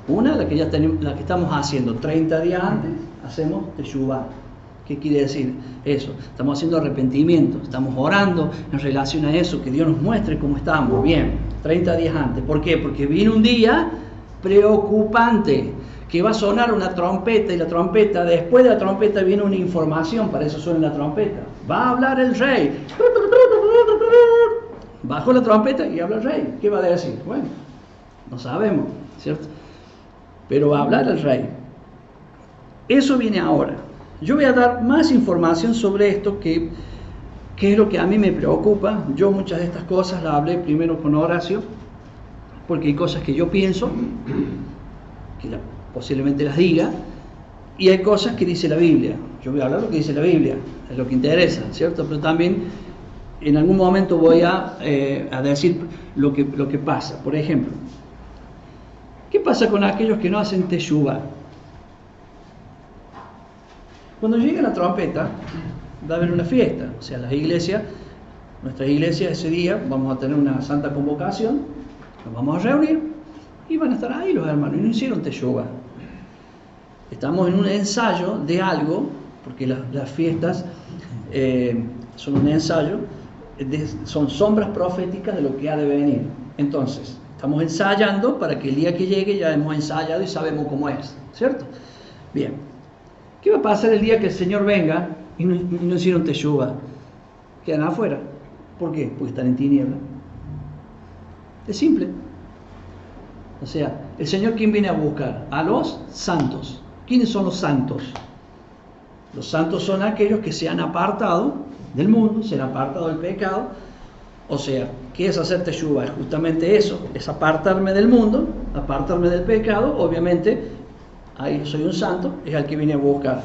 Una, la que estamos haciendo 30 días antes, hacemos teshuvá. ¿Qué quiere decir eso? Estamos haciendo arrepentimiento, estamos orando en relación a eso, que Dios nos muestre cómo estamos. Bien, 30 días antes. ¿Por qué? Porque viene un día preocupante, que va a sonar una trompeta, y la trompeta, después de la trompeta viene una información, para eso suena la trompeta. Va a hablar el rey. Bajó la trompeta y habla el rey. ¿Qué va a decir? Bueno, no sabemos, ¿cierto? Pero va a hablar el rey. Eso viene ahora. Yo voy a dar más información sobre esto, que es lo que a mí me preocupa. Yo muchas de estas cosas las hablé primero con Horacio, porque hay cosas que yo pienso, que posiblemente las diga, y hay cosas que dice la Biblia. Yo voy a hablar lo que dice la Biblia, es lo que interesa, ¿cierto? Pero también en algún momento voy a decir lo que pasa. Por ejemplo, ¿qué pasa con aquellos que no hacen teshuvá? Cuando llegue la trompeta, va a haber una fiesta. O sea, las iglesias, nuestras iglesias ese día, vamos a tener una santa convocación, nos vamos a reunir y van a estar ahí los hermanos, y no hicieron teshuvá. Estamos en un ensayo de algo, porque las fiestas son un ensayo, son sombras proféticas de lo que ha de venir. Entonces, estamos ensayando para que el día que llegue ya hemos ensayado y sabemos cómo es, ¿cierto? Bien. ¿Qué va a pasar el día que el Señor venga y no hicieron teshuvá? Quedan afuera. ¿Por qué? Porque están en tiniebla. Es simple. O sea, el Señor, ¿quién viene a buscar? A los santos. ¿Quiénes son los santos? Los santos son aquellos que se han apartado del mundo, se han apartado del pecado. O sea, ¿qué es hacer teshuvá? Es justamente eso, es apartarme del mundo, apartarme del pecado. Obviamente, ahí soy un santo, es al que viene a buscar.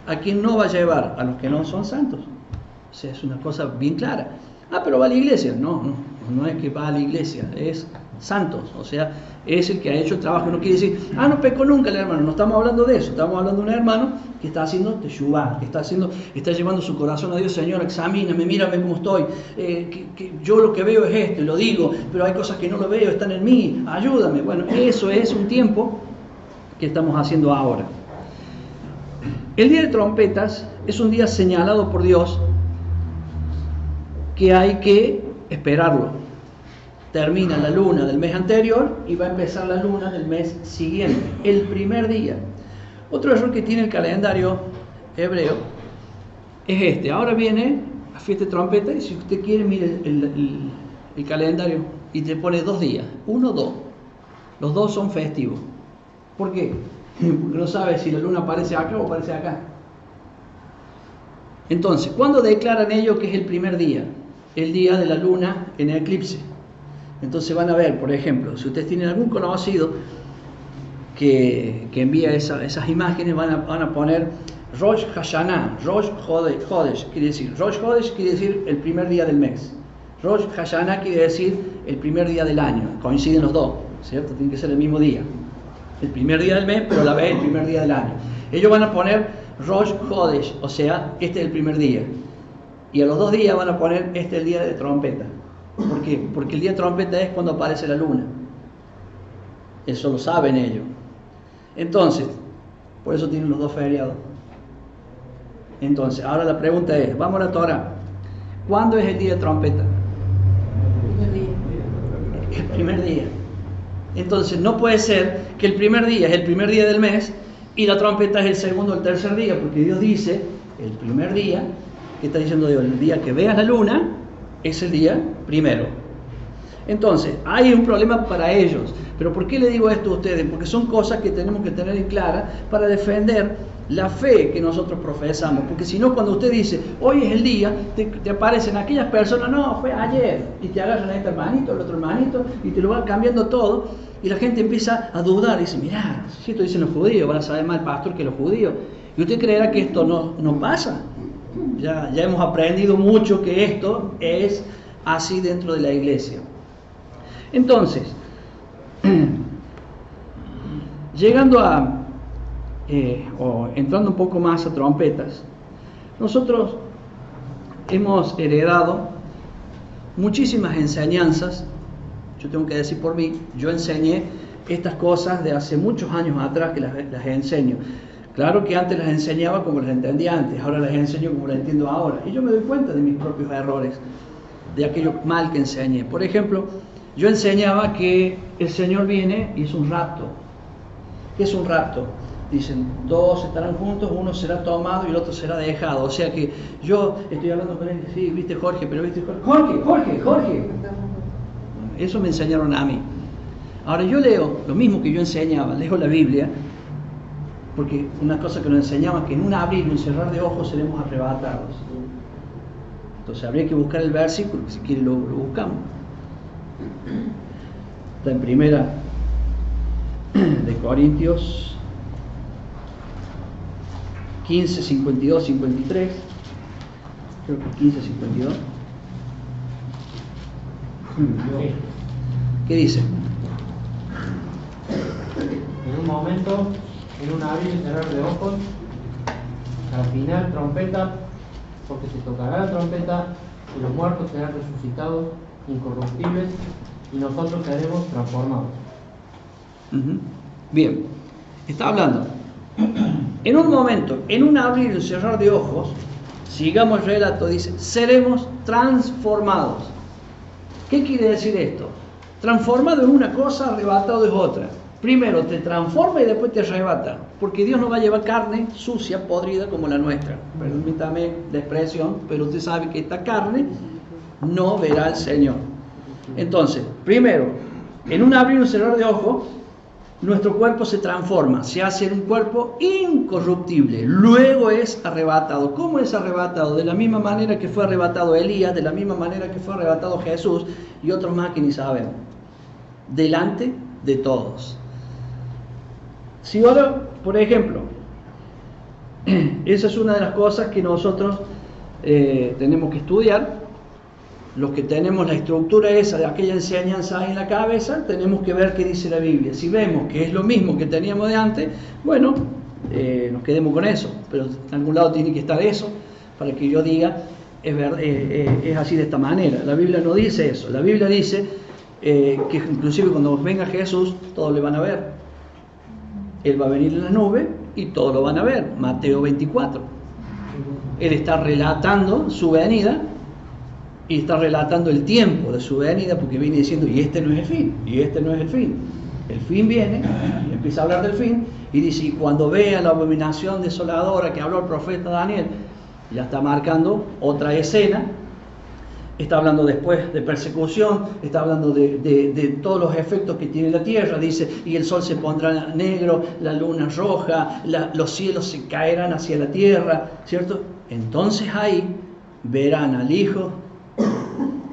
¿A quién no va a llevar? A los que no son santos. O sea, es una cosa bien clara. Ah, pero va a la iglesia. No es que va a la iglesia, es santos. O sea, es el que ha hecho el trabajo. No quiere decir, no pecó nunca el hermano. No estamos hablando de eso. Estamos hablando de un hermano que está haciendo teshuvá, que está llevando su corazón a Dios. Señor, examíname, mírame cómo estoy. Yo lo que veo es esto, y lo digo, pero hay cosas que no lo veo, están en mí. Ayúdame. Bueno, eso es un tiempo que estamos haciendo ahora. El día de trompetas es un día señalado por Dios que hay que esperarlo. Termina la luna del mes anterior y va a empezar la luna del mes siguiente, el primer día. Otro error que tiene el calendario hebreo es este. Ahora viene la fiesta de trompeta y si usted quiere, mire el calendario y te pone 2 días, 1, 2. Los 2 son festivos. ¿Por qué? Porque no sabe si la luna aparece acá o aparece acá. Entonces, ¿cuándo declaran ellos que es el primer día? El día de la luna en eclipse. Entonces van a ver, por ejemplo, si ustedes tienen algún conocido que envía esas imágenes, van a poner Rosh Hashanah, Rosh Hodesh, quiere decir, Rosh Hodesh quiere decir el primer día del mes. Rosh Hashanah quiere decir el primer día del año. Coinciden los dos, ¿cierto? Tiene que ser el mismo día. El primer día del mes, pero a la vez el primer día del año. Ellos van a poner Rosh Hodesh, o sea, este es el primer día. Y a los 2 días van a poner este es el día de trompeta. ¿Por qué? Porque el día de trompeta es cuando aparece la luna. Eso lo saben ellos. Entonces, por eso tienen los 2 feriados. Entonces, ahora la pregunta es, vamos a la Torah. ¿Cuándo es el día de trompeta? El primer día. Entonces, no puede ser que el primer día es el primer día del mes y la trompeta es el segundo o el tercer día, porque Dios dice, el primer día, ¿qué está diciendo Dios? El día que veas la luna es el día primero. Entonces, hay un problema para ellos. Pero ¿por qué le digo esto a ustedes? Porque son cosas que tenemos que tener en clara para defender la fe que nosotros profesamos. Porque si no, cuando usted dice, hoy es el día, te aparecen aquellas personas, no, fue ayer, y te agarran a este hermanito, al otro hermanito, y te lo van cambiando todo, y la gente empieza a dudar, y dice, mirá, si esto dicen los judíos, van a saber más el pastor que los judíos. Y usted creerá que esto no pasa. Ya hemos aprendido mucho que esto es así dentro de la iglesia. Entonces, llegando o entrando un poco más a trompetas, nosotros hemos heredado muchísimas enseñanzas. Yo tengo que decir por mí, yo enseñé estas cosas de hace muchos años atrás que las enseño. Claro que antes las enseñaba como las entendía antes, ahora las enseño como las entiendo ahora. Y yo me doy cuenta de mis propios errores, de aquello mal que enseñé. Por ejemplo, yo enseñaba que el Señor viene y es un rapto. ¿Qué es un rapto? Dicen, 2 estarán juntos, uno será tomado y el otro será dejado. O sea que yo estoy hablando con él, sí, viste Jorge, pero viste Jorge. Eso me enseñaron a mí. Ahora yo leo lo mismo que yo enseñaba, leo la Biblia, porque una cosa que nos enseñaba que en un abrir y un cerrar de ojos seremos arrebatados. Entonces habría que buscar el versículo, si quiere lo buscamos. Está en Primera de Corintios 15, 52, 53. Creo que 15, 52. ¿Qué dice? En un momento, en un abrir y cerrar de ojos, al final trompeta, porque se tocará la trompeta y los muertos serán resucitados incorruptibles y nosotros seremos transformados. Bien, está hablando En un momento, en un abrir y cerrar de ojos, sigamos el relato, dice, seremos transformados. ¿Qué quiere decir esto? Transformado es una cosa, arrebatado es otra. Primero te transforma y después te arrebata, porque Dios no va a llevar carne sucia, podrida como la nuestra. Permítame la expresión, pero usted sabe que esta carne no verá al Señor. Entonces, primero, en un abrir y cerrar de ojos, nuestro cuerpo se transforma, se hace un cuerpo incorruptible, luego es arrebatado. ¿Cómo es arrebatado? De la misma manera que fue arrebatado Elías, de la misma manera que fue arrebatado Jesús y otros más que ni sabemos. Delante de todos. Si ahora, por ejemplo, esa es una de las cosas que nosotros tenemos que estudiar. Los que tenemos la estructura esa de aquella enseñanza ahí en la cabeza, tenemos que ver qué dice la Biblia. Si vemos que es lo mismo que teníamos de antes, bueno, nos quedemos con eso. Pero en algún lado tiene que estar eso para que yo diga, es así de esta manera. La Biblia no dice eso. La Biblia dice que inclusive cuando venga Jesús, todos le van a ver. Él va a venir en la nube y todos lo van a ver. Mateo 24. Él está relatando su venida. Y está relatando el tiempo de su venida, porque viene diciendo, y este no es el fin, y este no es el fin. El fin viene, y empieza a hablar del fin, y dice, y cuando vea la abominación desoladora que habló el profeta Daniel, ya está marcando otra escena, está hablando después de persecución, está hablando de todos los efectos que tiene la tierra, dice, y el sol se pondrá negro, la luna roja, los cielos se caerán hacia la tierra, ¿cierto? Entonces ahí verán al Hijo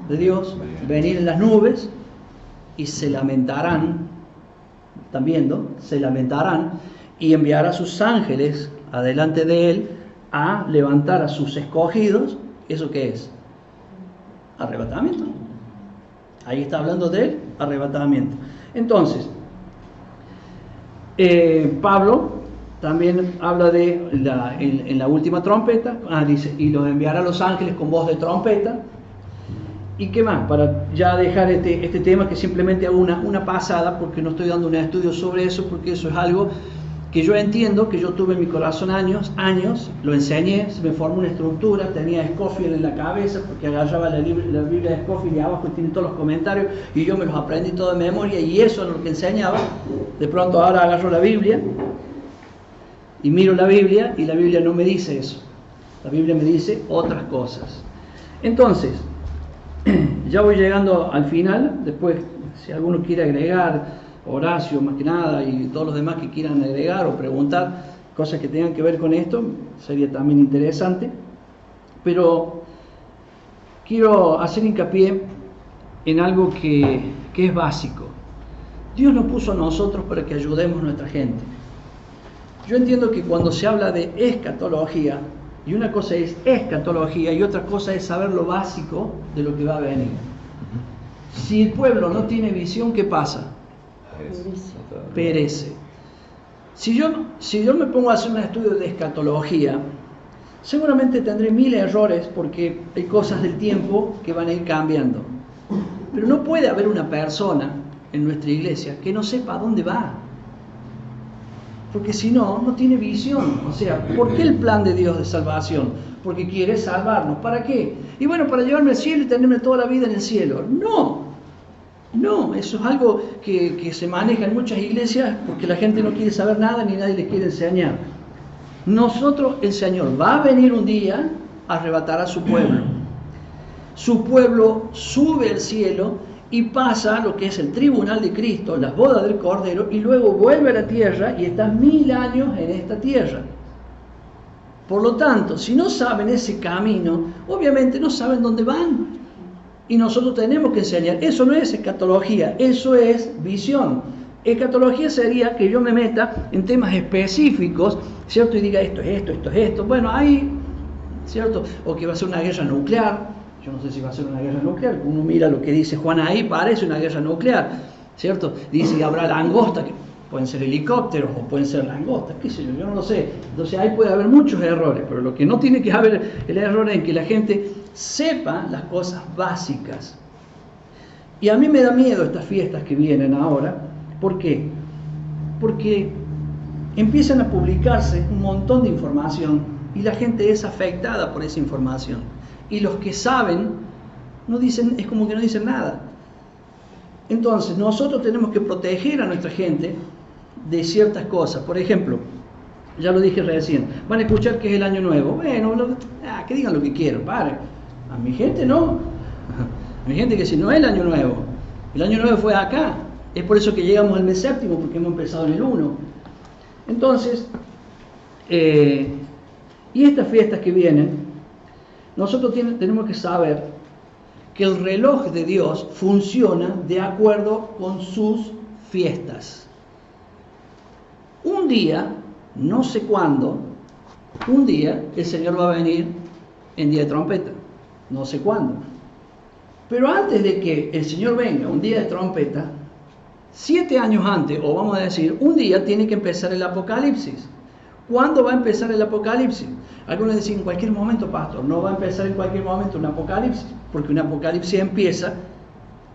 de Dios venir en las nubes y se lamentarán, ¿están viendo? Se lamentarán y enviará a sus ángeles adelante de él a levantar a sus escogidos. ¿Eso qué es? Arrebatamiento. Ahí está hablando del arrebatamiento. Entonces, Pablo también habla de en la última trompeta, dice, y los enviará a los ángeles con voz de trompeta. ¿Y qué más? Para ya dejar este tema, que simplemente hago una pasada, porque no estoy dando un estudio sobre eso, porque eso es algo que yo entiendo, que yo tuve en mi corazón años, lo enseñé, se me formó una estructura, tenía Scofield en la cabeza, porque agarraba la Biblia de Scofield y abajo tiene todos los comentarios, y yo me los aprendí todo de memoria, y eso es lo que enseñaba. De pronto ahora agarro la Biblia, y miro la Biblia, y la Biblia no me dice eso. La Biblia me dice otras cosas. Entonces, ya voy llegando al final. Después, si alguno quiere agregar, Horacio más que nada, y todos los demás que quieran agregar o preguntar cosas que tengan que ver con esto, sería también interesante. Pero quiero hacer hincapié en algo que es básico. Dios nos puso a nosotros para que ayudemos a nuestra gente. Yo entiendo que cuando se habla de escatología, y una cosa es escatología y otra cosa es saber lo básico de lo que va a venir. Si el pueblo no tiene visión, ¿qué pasa? Perece. Si yo me pongo a hacer un estudio de escatología, seguramente tendré 1000 errores, porque hay cosas del tiempo que van a ir cambiando. Pero no puede haber una persona en nuestra iglesia que no sepa a dónde va. Porque si no, no tiene visión. O sea, ¿por qué el plan de Dios de salvación? Porque quiere salvarnos. ¿Para qué? Y bueno, para llevarme al cielo y tenerme toda la vida en el cielo. No, eso es algo que se maneja en muchas iglesias, porque la gente no quiere saber nada ni nadie les quiere enseñar. Nosotros, el Señor va a venir un día a arrebatar a su pueblo. Su pueblo sube al cielo y pasa lo que es el tribunal de Cristo, las bodas del Cordero, y luego vuelve a la tierra y está 1000 años en esta tierra. Por lo tanto, si no saben ese camino, obviamente no saben dónde van. Y nosotros tenemos que enseñar. Eso no es escatología, eso es visión. Escatología sería que yo me meta en temas específicos, ¿cierto? Y diga esto es esto. Bueno, ahí, ¿cierto? O que va a ser una guerra nuclear. Yo no sé si va a ser una guerra nuclear. Uno mira lo que dice Juan ahí, parece una guerra nuclear, ¿cierto? Dice que habrá langostas, que pueden ser helicópteros o pueden ser langostas, qué sé yo no lo sé. Entonces ahí puede haber muchos errores, pero lo que no tiene que haber el error es en que la gente sepa las cosas básicas. Y a mí me da miedo estas fiestas que vienen ahora. ¿Por qué? Porque empiezan a publicarse un montón de información y la gente es afectada por esa información. Y los que saben, no dicen, es como que no dicen nada. Entonces, nosotros tenemos que proteger a nuestra gente de ciertas cosas. Por ejemplo, ya lo dije recién, van a escuchar que es el año nuevo. Bueno, que digan lo que quieran, pare. A mi gente no. A mi gente que si no es el año nuevo. El año nuevo fue acá. Es por eso que llegamos al mes séptimo, porque hemos empezado en el 1. Entonces, y estas fiestas que vienen, nosotros tenemos que saber que el reloj de Dios funciona de acuerdo con sus fiestas. Un día, no sé cuándo, un día el Señor va a venir en día de trompeta, no sé cuándo. Pero antes de que el Señor venga un día de trompeta, 7 años antes, o vamos a decir, un día tiene que empezar el Apocalipsis. ¿Cuándo va a empezar el Apocalipsis? Algunos dicen, en cualquier momento, pastor, no va a empezar en cualquier momento un Apocalipsis, porque un Apocalipsis empieza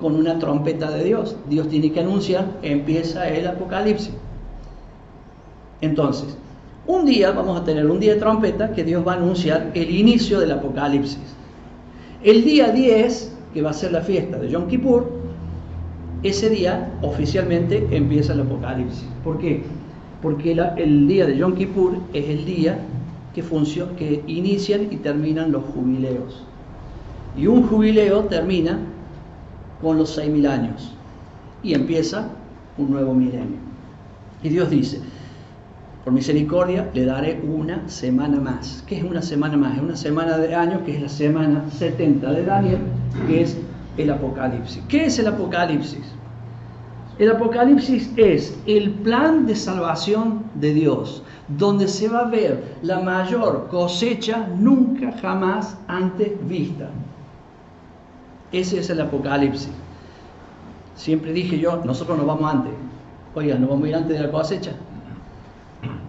con una trompeta de Dios. Dios tiene que anunciar, empieza el Apocalipsis. Entonces, un día vamos a tener un día de trompeta que Dios va a anunciar el inicio del Apocalipsis. El día 10, que va a ser la fiesta de Yom Kippur, ese día oficialmente empieza el Apocalipsis. ¿Por qué? Porque el día de Yom Kippur es el día que inician y terminan los jubileos. Y un jubileo termina con los 6.000 años y empieza un nuevo milenio. Y Dios dice, por misericordia le daré una semana más. ¿Qué es una semana más? Es una semana de años, que es la semana 70 de Daniel, que es el Apocalipsis. ¿Qué es el Apocalipsis? El Apocalipsis es el plan de salvación de Dios, donde se va a ver la mayor cosecha nunca jamás antes vista. Ese es el Apocalipsis. Siempre dije yo, nosotros nos vamos antes. Oiga, ¿nos vamos a ir antes de la cosecha?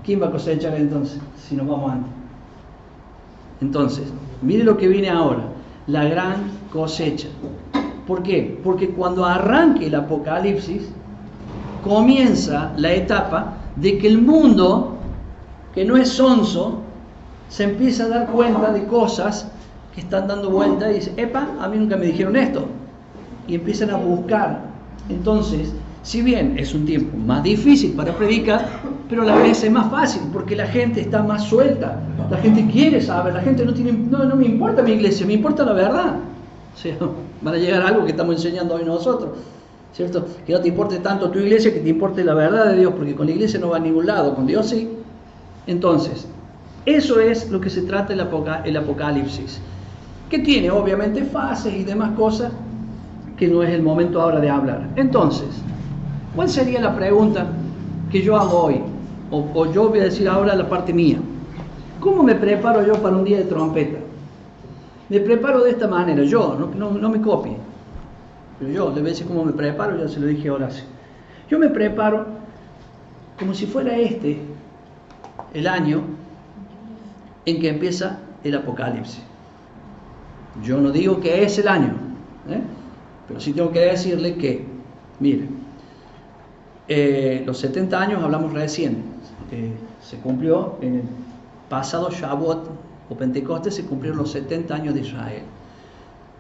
¿Quién va a cosechar entonces si nos vamos antes? Entonces, mire lo que viene ahora, la gran cosecha. ¿Por qué? Porque cuando arranque el Apocalipsis, comienza la etapa de que el mundo, que no es sonso, se empieza a dar cuenta de cosas que están dando vuelta y dice, epa, a mí nunca me dijeron esto. Y empiezan a buscar. Entonces, si bien es un tiempo más difícil para predicar, pero a la vez es más fácil, porque la gente está más suelta, la gente quiere saber, la gente no me importa mi iglesia, me importa la verdad. O sea, van a llegar a algo que estamos enseñando hoy nosotros, ¿cierto? Que no te importe tanto tu iglesia, que te importe la verdad de Dios, porque con la iglesia no va a ningún lado, con Dios sí. Entonces, eso es lo que se trata el Apocalipsis, que tiene obviamente fases y demás cosas que no es el momento ahora de hablar. Entonces, ¿cuál sería la pregunta que yo hago hoy? O yo voy a decir ahora la parte mía. ¿Cómo me preparo yo para un día de trompeta? Me preparo de esta manera, yo, no me copien. Pero yo, le voy a decir cómo me preparo, ya se lo dije a Horacio. Yo me preparo como si fuera el año en que empieza el Apocalipsis. Yo no digo que es el año, pero sí tengo que decirle que, mire, los 70 años hablamos recién, se cumplió en el pasado Shavuot o Pentecostés, se cumplieron los 70 años de Israel.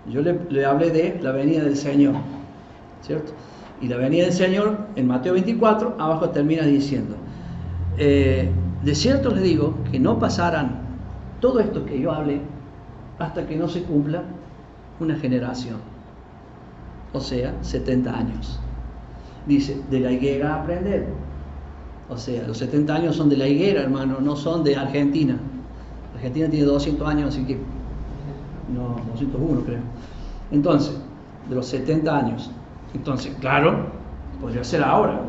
Yo le hablé de la venida del Señor, ¿cierto? Y la venida del Señor en Mateo 24, abajo termina diciendo, de cierto les digo que no pasarán todo esto que yo hablé hasta que no se cumpla una generación, o sea, 70 años. Dice, de la higuera aprender. O sea, los 70 años son de la higuera, hermano, no son de Argentina. Argentina tiene 200 años, así que, no, 201 creo. Entonces, de los 70 años. Entonces, claro, podría ser ahora,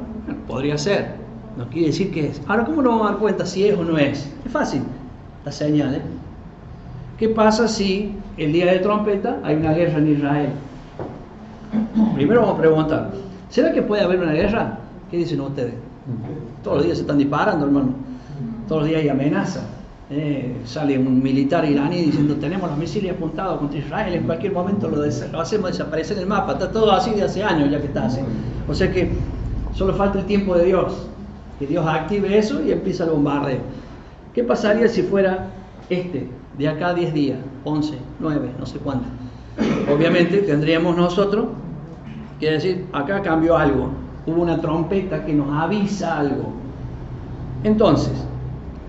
podría ser. No quiere decir que es. Ahora, ¿cómo nos vamos a dar cuenta si es o no es? Es fácil, la señal, ¿eh? ¿Qué pasa si el día de trompeta hay una guerra en Israel? Primero vamos a preguntar, ¿será que puede haber una guerra? ¿Qué dicen ustedes? Todos los días se están disparando, hermano. Todos los días hay amenaza. Sale un militar iraní diciendo, tenemos los misiles apuntados contra Israel, en cualquier momento lo hacemos desaparecer en el mapa. Está todo así de hace años ya que está así. O sea que solo falta el tiempo de Dios. Que Dios active eso y empieza el bombardeo. ¿Qué pasaría si fuera de acá a 10 días, 11, 9, no sé cuánto? Obviamente tendríamos nosotros que decir, acá cambió algo, hubo una trompeta que nos avisa algo. Entonces,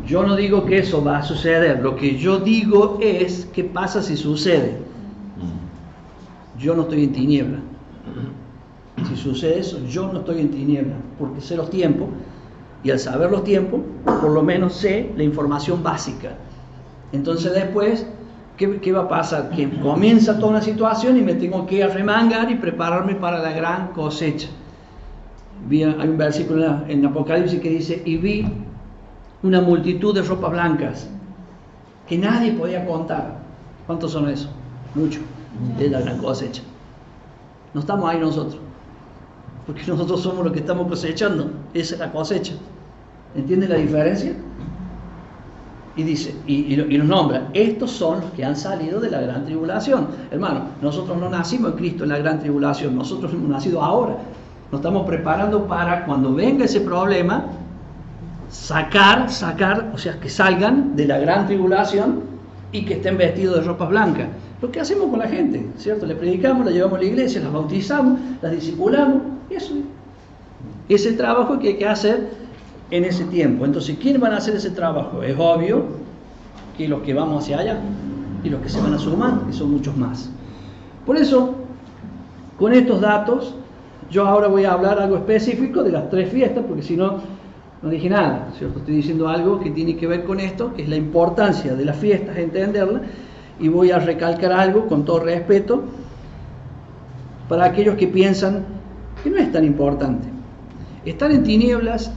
yo no digo que eso va a suceder, lo que yo digo es, ¿qué pasa si sucede? Yo no estoy en tiniebla. Si sucede eso, yo no estoy en tiniebla, porque sé los tiempos, y al saber los tiempos, por lo menos sé la información básica. Entonces después, ¿qué va a pasar? Que comienza toda una situación y me tengo que arremangar y prepararme para la gran cosecha. Hay un versículo en Apocalipsis que dice, y vi una multitud de ropas blancas que nadie podía contar. ¿Cuántos son esos? Muchos. Es la gran cosecha. No estamos ahí nosotros, porque nosotros somos los que estamos cosechando. Esa es la cosecha. ¿Entienden la diferencia? Y dice, y los nombra, estos son los que han salido de la gran tribulación. Hermano, nosotros no nacimos en Cristo en la gran tribulación, nosotros hemos nacido ahora. Nos estamos preparando para cuando venga ese problema, sacar, o sea, que salgan de la gran tribulación y que estén vestidos de ropas blancas. Lo que hacemos con la gente, ¿cierto? Le predicamos, la llevamos a la iglesia, las bautizamos, las discipulamos, y eso es el trabajo que hay que hacer en ese tiempo. Entonces, ¿quiénes van a hacer ese trabajo? Es obvio que los que vamos hacia allá y los que se van a sumar, que son muchos más. Por eso, con estos datos, yo ahora voy a hablar algo específico de las 3 fiestas, porque si no, no dije nada, ¿cierto? Estoy diciendo algo que tiene que ver con esto, que es la importancia de las fiestas, entenderla, y voy a recalcar algo con todo respeto para aquellos que piensan que no es tan importante. Estar en tinieblas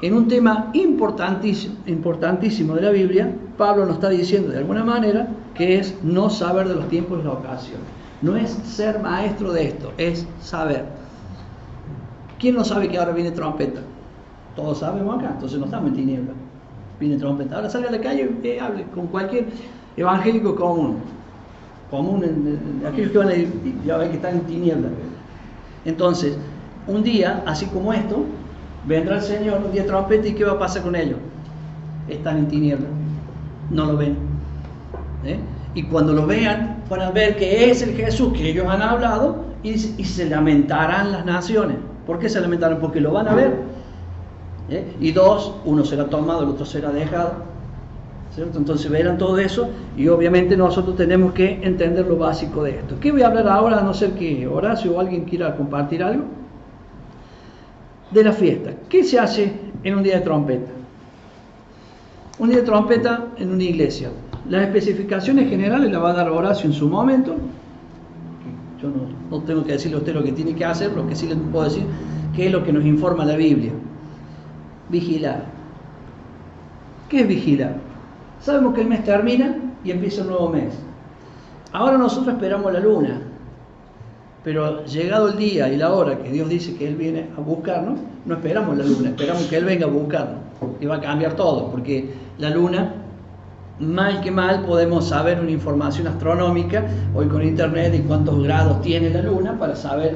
en un tema importantísimo de la Biblia, Pablo nos está diciendo de alguna manera que es no saber de los tiempos y la ocasión. No es ser maestro de esto, es saber. ¿Quién no sabe que ahora viene trompeta? Todos sabemos acá, entonces no estamos en tinieblas. Viene trompeta. Ahora salga a la calle y hable con cualquier evangélico común, aquellos que van a ir, ya ven que están en tinieblas. Entonces, un día, así como esto, vendrá el Señor, un día de trompeta, ¿y qué va a pasar con ellos? Están en tinieblas, no lo ven. Y cuando lo vean, van a ver que es el Jesús que ellos han hablado y se lamentarán las naciones. ¿Por qué se lamentarán? Porque lo van a ver. Y 2, uno será tomado, el otro será dejado. ¿Cierto? Entonces verán todo eso y obviamente nosotros tenemos que entender lo básico de esto. ¿Qué voy a hablar ahora? A no ser que Horacio o alguien quiera compartir algo. De la fiesta. ¿Qué se hace en un día de trompeta? Un día de trompeta en una iglesia. Las especificaciones generales las va a dar Horacio en su momento. Yo no tengo que decirle a usted lo que tiene que hacer, lo que sí le puedo decir, que es lo que nos informa la Biblia. Vigilar. ¿Qué es vigilar? Sabemos que el mes termina y empieza un nuevo mes. Ahora nosotros esperamos la luna, pero llegado el día y la hora que Dios dice que Él viene a buscarnos, no esperamos la luna, esperamos que Él venga a buscarnos. Y va a cambiar todo, porque la luna, mal que mal, podemos saber una información astronómica hoy con internet de cuántos grados tiene la luna para saber,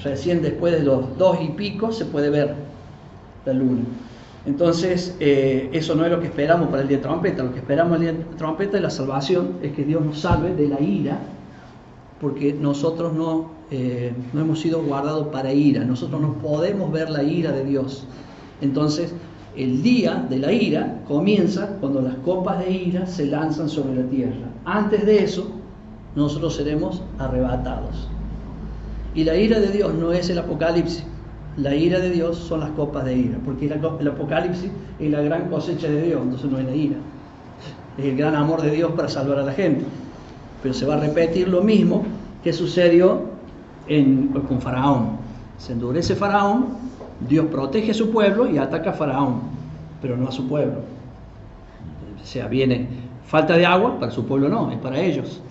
recién después de los 2 y pico se puede ver la luna. Entonces, eso no es lo que esperamos para el día de trompeta. Lo que esperamos el día de trompeta es la salvación, es que Dios nos salve de la ira, porque nosotros no hemos sido guardados para ira, nosotros no podemos ver la ira de Dios. Entonces, el día de la ira comienza cuando las copas de ira se lanzan sobre la tierra. Antes de eso, nosotros seremos arrebatados. Y la ira de Dios no es el Apocalipsis. La ira de Dios son las copas de ira, porque el Apocalipsis es la gran cosecha de Dios, entonces no es la ira. Es el gran amor de Dios para salvar a la gente. Pero se va a repetir lo mismo que sucedió con Faraón. Se endurece Faraón, Dios protege a su pueblo y ataca a Faraón, pero no a su pueblo. O sea, viene falta de agua, para su pueblo no, es para ellos.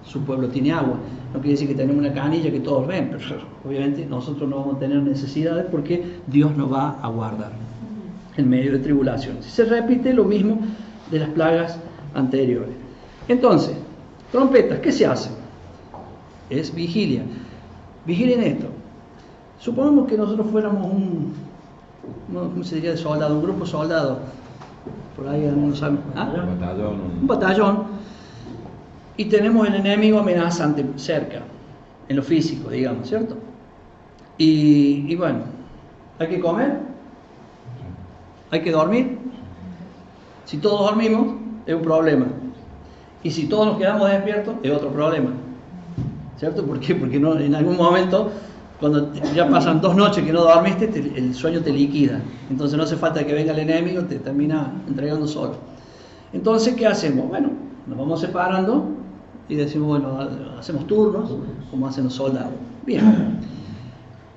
Su pueblo tiene agua. No quiere decir que tenemos una canilla que todos ven, pero obviamente nosotros no vamos a tener necesidades porque Dios nos va a guardar en medio de tribulaciones. Se repite lo mismo de las plagas anteriores. Entonces, trompetas, ¿qué se hace? Es vigilia. Vigilen esto. Supongamos que nosotros fuéramos ¿cómo se diría de soldado? Un grupo soldado. Por ahí algunos saben. ¿Ah? Un batallón. Y tenemos el enemigo amenazante cerca, en lo físico, digamos, ¿cierto? Y bueno, hay que comer, hay que dormir. Si todos dormimos, es un problema. Y si todos nos quedamos despiertos, es otro problema. ¿Cierto? ¿Por qué? Porque no, en algún momento, cuando ya pasan 2 noches que no dormiste, el sueño te liquida. Entonces no hace falta que venga el enemigo, te termina entregando solo. Entonces, ¿qué hacemos? Bueno, nos vamos separando y decimos, bueno, hacemos turnos, como hacen los soldados. Bien.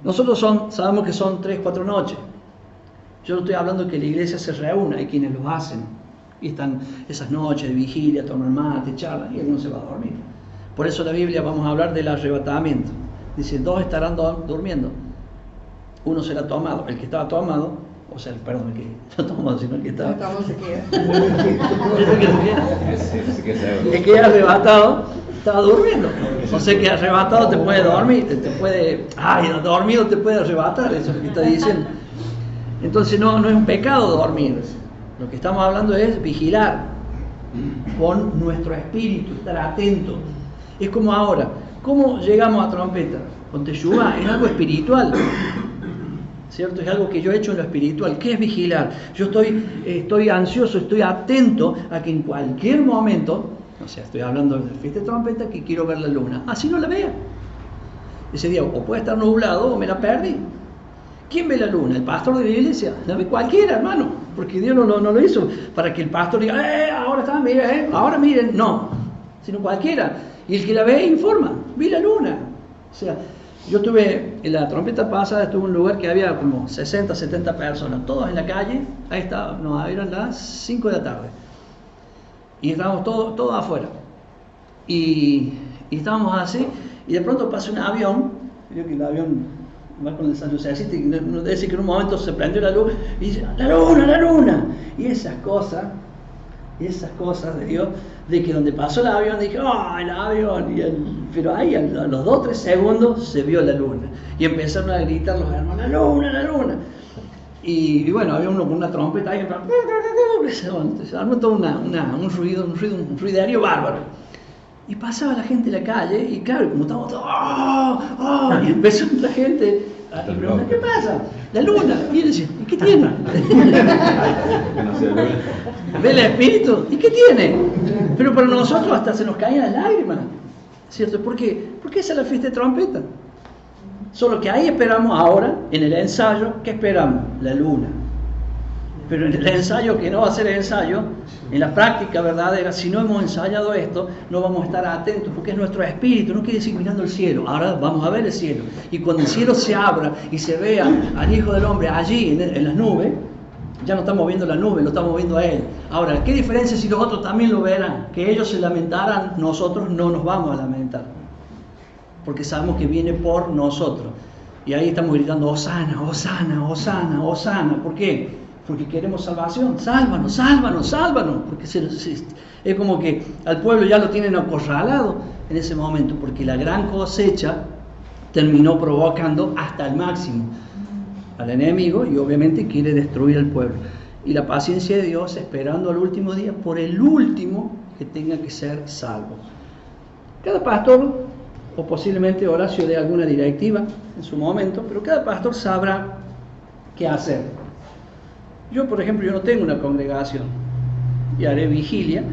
Nosotros sabemos que son 3, 4 noches. Yo no estoy hablando de que la iglesia se reúna, hay quienes lo hacen. Y están esas noches de vigilia, toman mate, charlan, y uno se va a dormir. Por eso en la Biblia vamos a hablar del arrebatamiento. Dice, 2 estarán durmiendo. Uno será tomado. El que estaba tomado, o sea, perdón, el que no tomado, sino el que estaba... se queda. El que es arrebatado estaba durmiendo. O sea que arrebatado te puede dormir, te puede... Ay, dormido te puede arrebatar, eso es lo que está diciendo. Entonces no es un pecado dormir. Lo que estamos hablando es vigilar con nuestro espíritu, estar atento. Es como ahora, ¿cómo llegamos a trompeta? Con Teshuvá, es algo espiritual, ¿cierto? Es algo que yo he hecho en lo espiritual. ¿Qué es vigilar? Yo estoy ansioso, estoy atento a que en cualquier momento, o sea, estoy hablando de la fiesta de trompeta, que quiero ver la luna. Así no la vea. Ese día o puede estar nublado o me la perdí. ¿Quién ve la luna? ¿El pastor de la iglesia? La ve cualquiera, hermano, porque Dios no lo hizo para que el pastor diga, ahora está, mira, ahora miren. No, sino cualquiera. Y el que la ve informa, vi la luna. O sea, yo tuve, en la trompeta pasada, estuve en un lugar que había como 60, 70 personas, todos en la calle, ahí estaba, no, eran las 5 de la tarde. Y estábamos todos afuera. Y estábamos así, y de pronto pasa un avión, creo que el avión va con el San Lucecito, y decir que en un momento se prendió la luz y dice, ¡la luna! Y esas cosas de Dios, de que donde pasó el avión dije, ¡oh, el avión! Pero ahí a los 2 o 3 segundos se vio la luna y empezaron a gritar los hermanos, ¡la luna! Y bueno, había uno con una trompeta ahí, se armó todo un ruidario bárbaro. Y pasaba la gente en la calle, y claro, como estábamos todos, y empezó la gente a preguntar, ¿qué pasa? La luna. Y él decía, ¿y qué tiene? Ve el espíritu, ¿y qué tiene? Pero para nosotros hasta se nos caían las lágrimas, ¿cierto? ¿Por qué? Porque esa es la fiesta de trompeta. Solo que ahí esperamos ahora, en el ensayo, ¿qué esperamos? La luna. Pero en el ensayo, que no va a ser ensayo, en la práctica verdadera, si no hemos ensayado esto, no vamos a estar atentos, porque es nuestro espíritu, no quiere decir mirando el cielo. Ahora vamos a ver el cielo. Y cuando el cielo se abra y se vea al Hijo del Hombre allí en las nubes, ya no estamos viendo la nube, lo estamos viendo a Él. Ahora, ¿qué diferencia si los otros también lo verán? Que ellos se lamentaran, nosotros no nos vamos a lamentar. Porque sabemos que viene por nosotros. Y ahí estamos gritando, Hosana, Hosana, Hosana, Hosana. ¿Por qué? Porque queremos salvación. Sálvanos, sálvanos, sálvanos. Porque es como que al pueblo ya lo tienen acorralado en ese momento, porque la gran cosecha terminó provocando hasta el máximo al enemigo y obviamente quiere destruir al pueblo. Y la paciencia de Dios esperando al último día por el último que tenga que ser salvo. Cada pastor, o posiblemente Horacio dé alguna directiva en su momento, pero cada pastor sabrá qué hacer. Yo, por ejemplo, yo no tengo una congregación y haré vigilia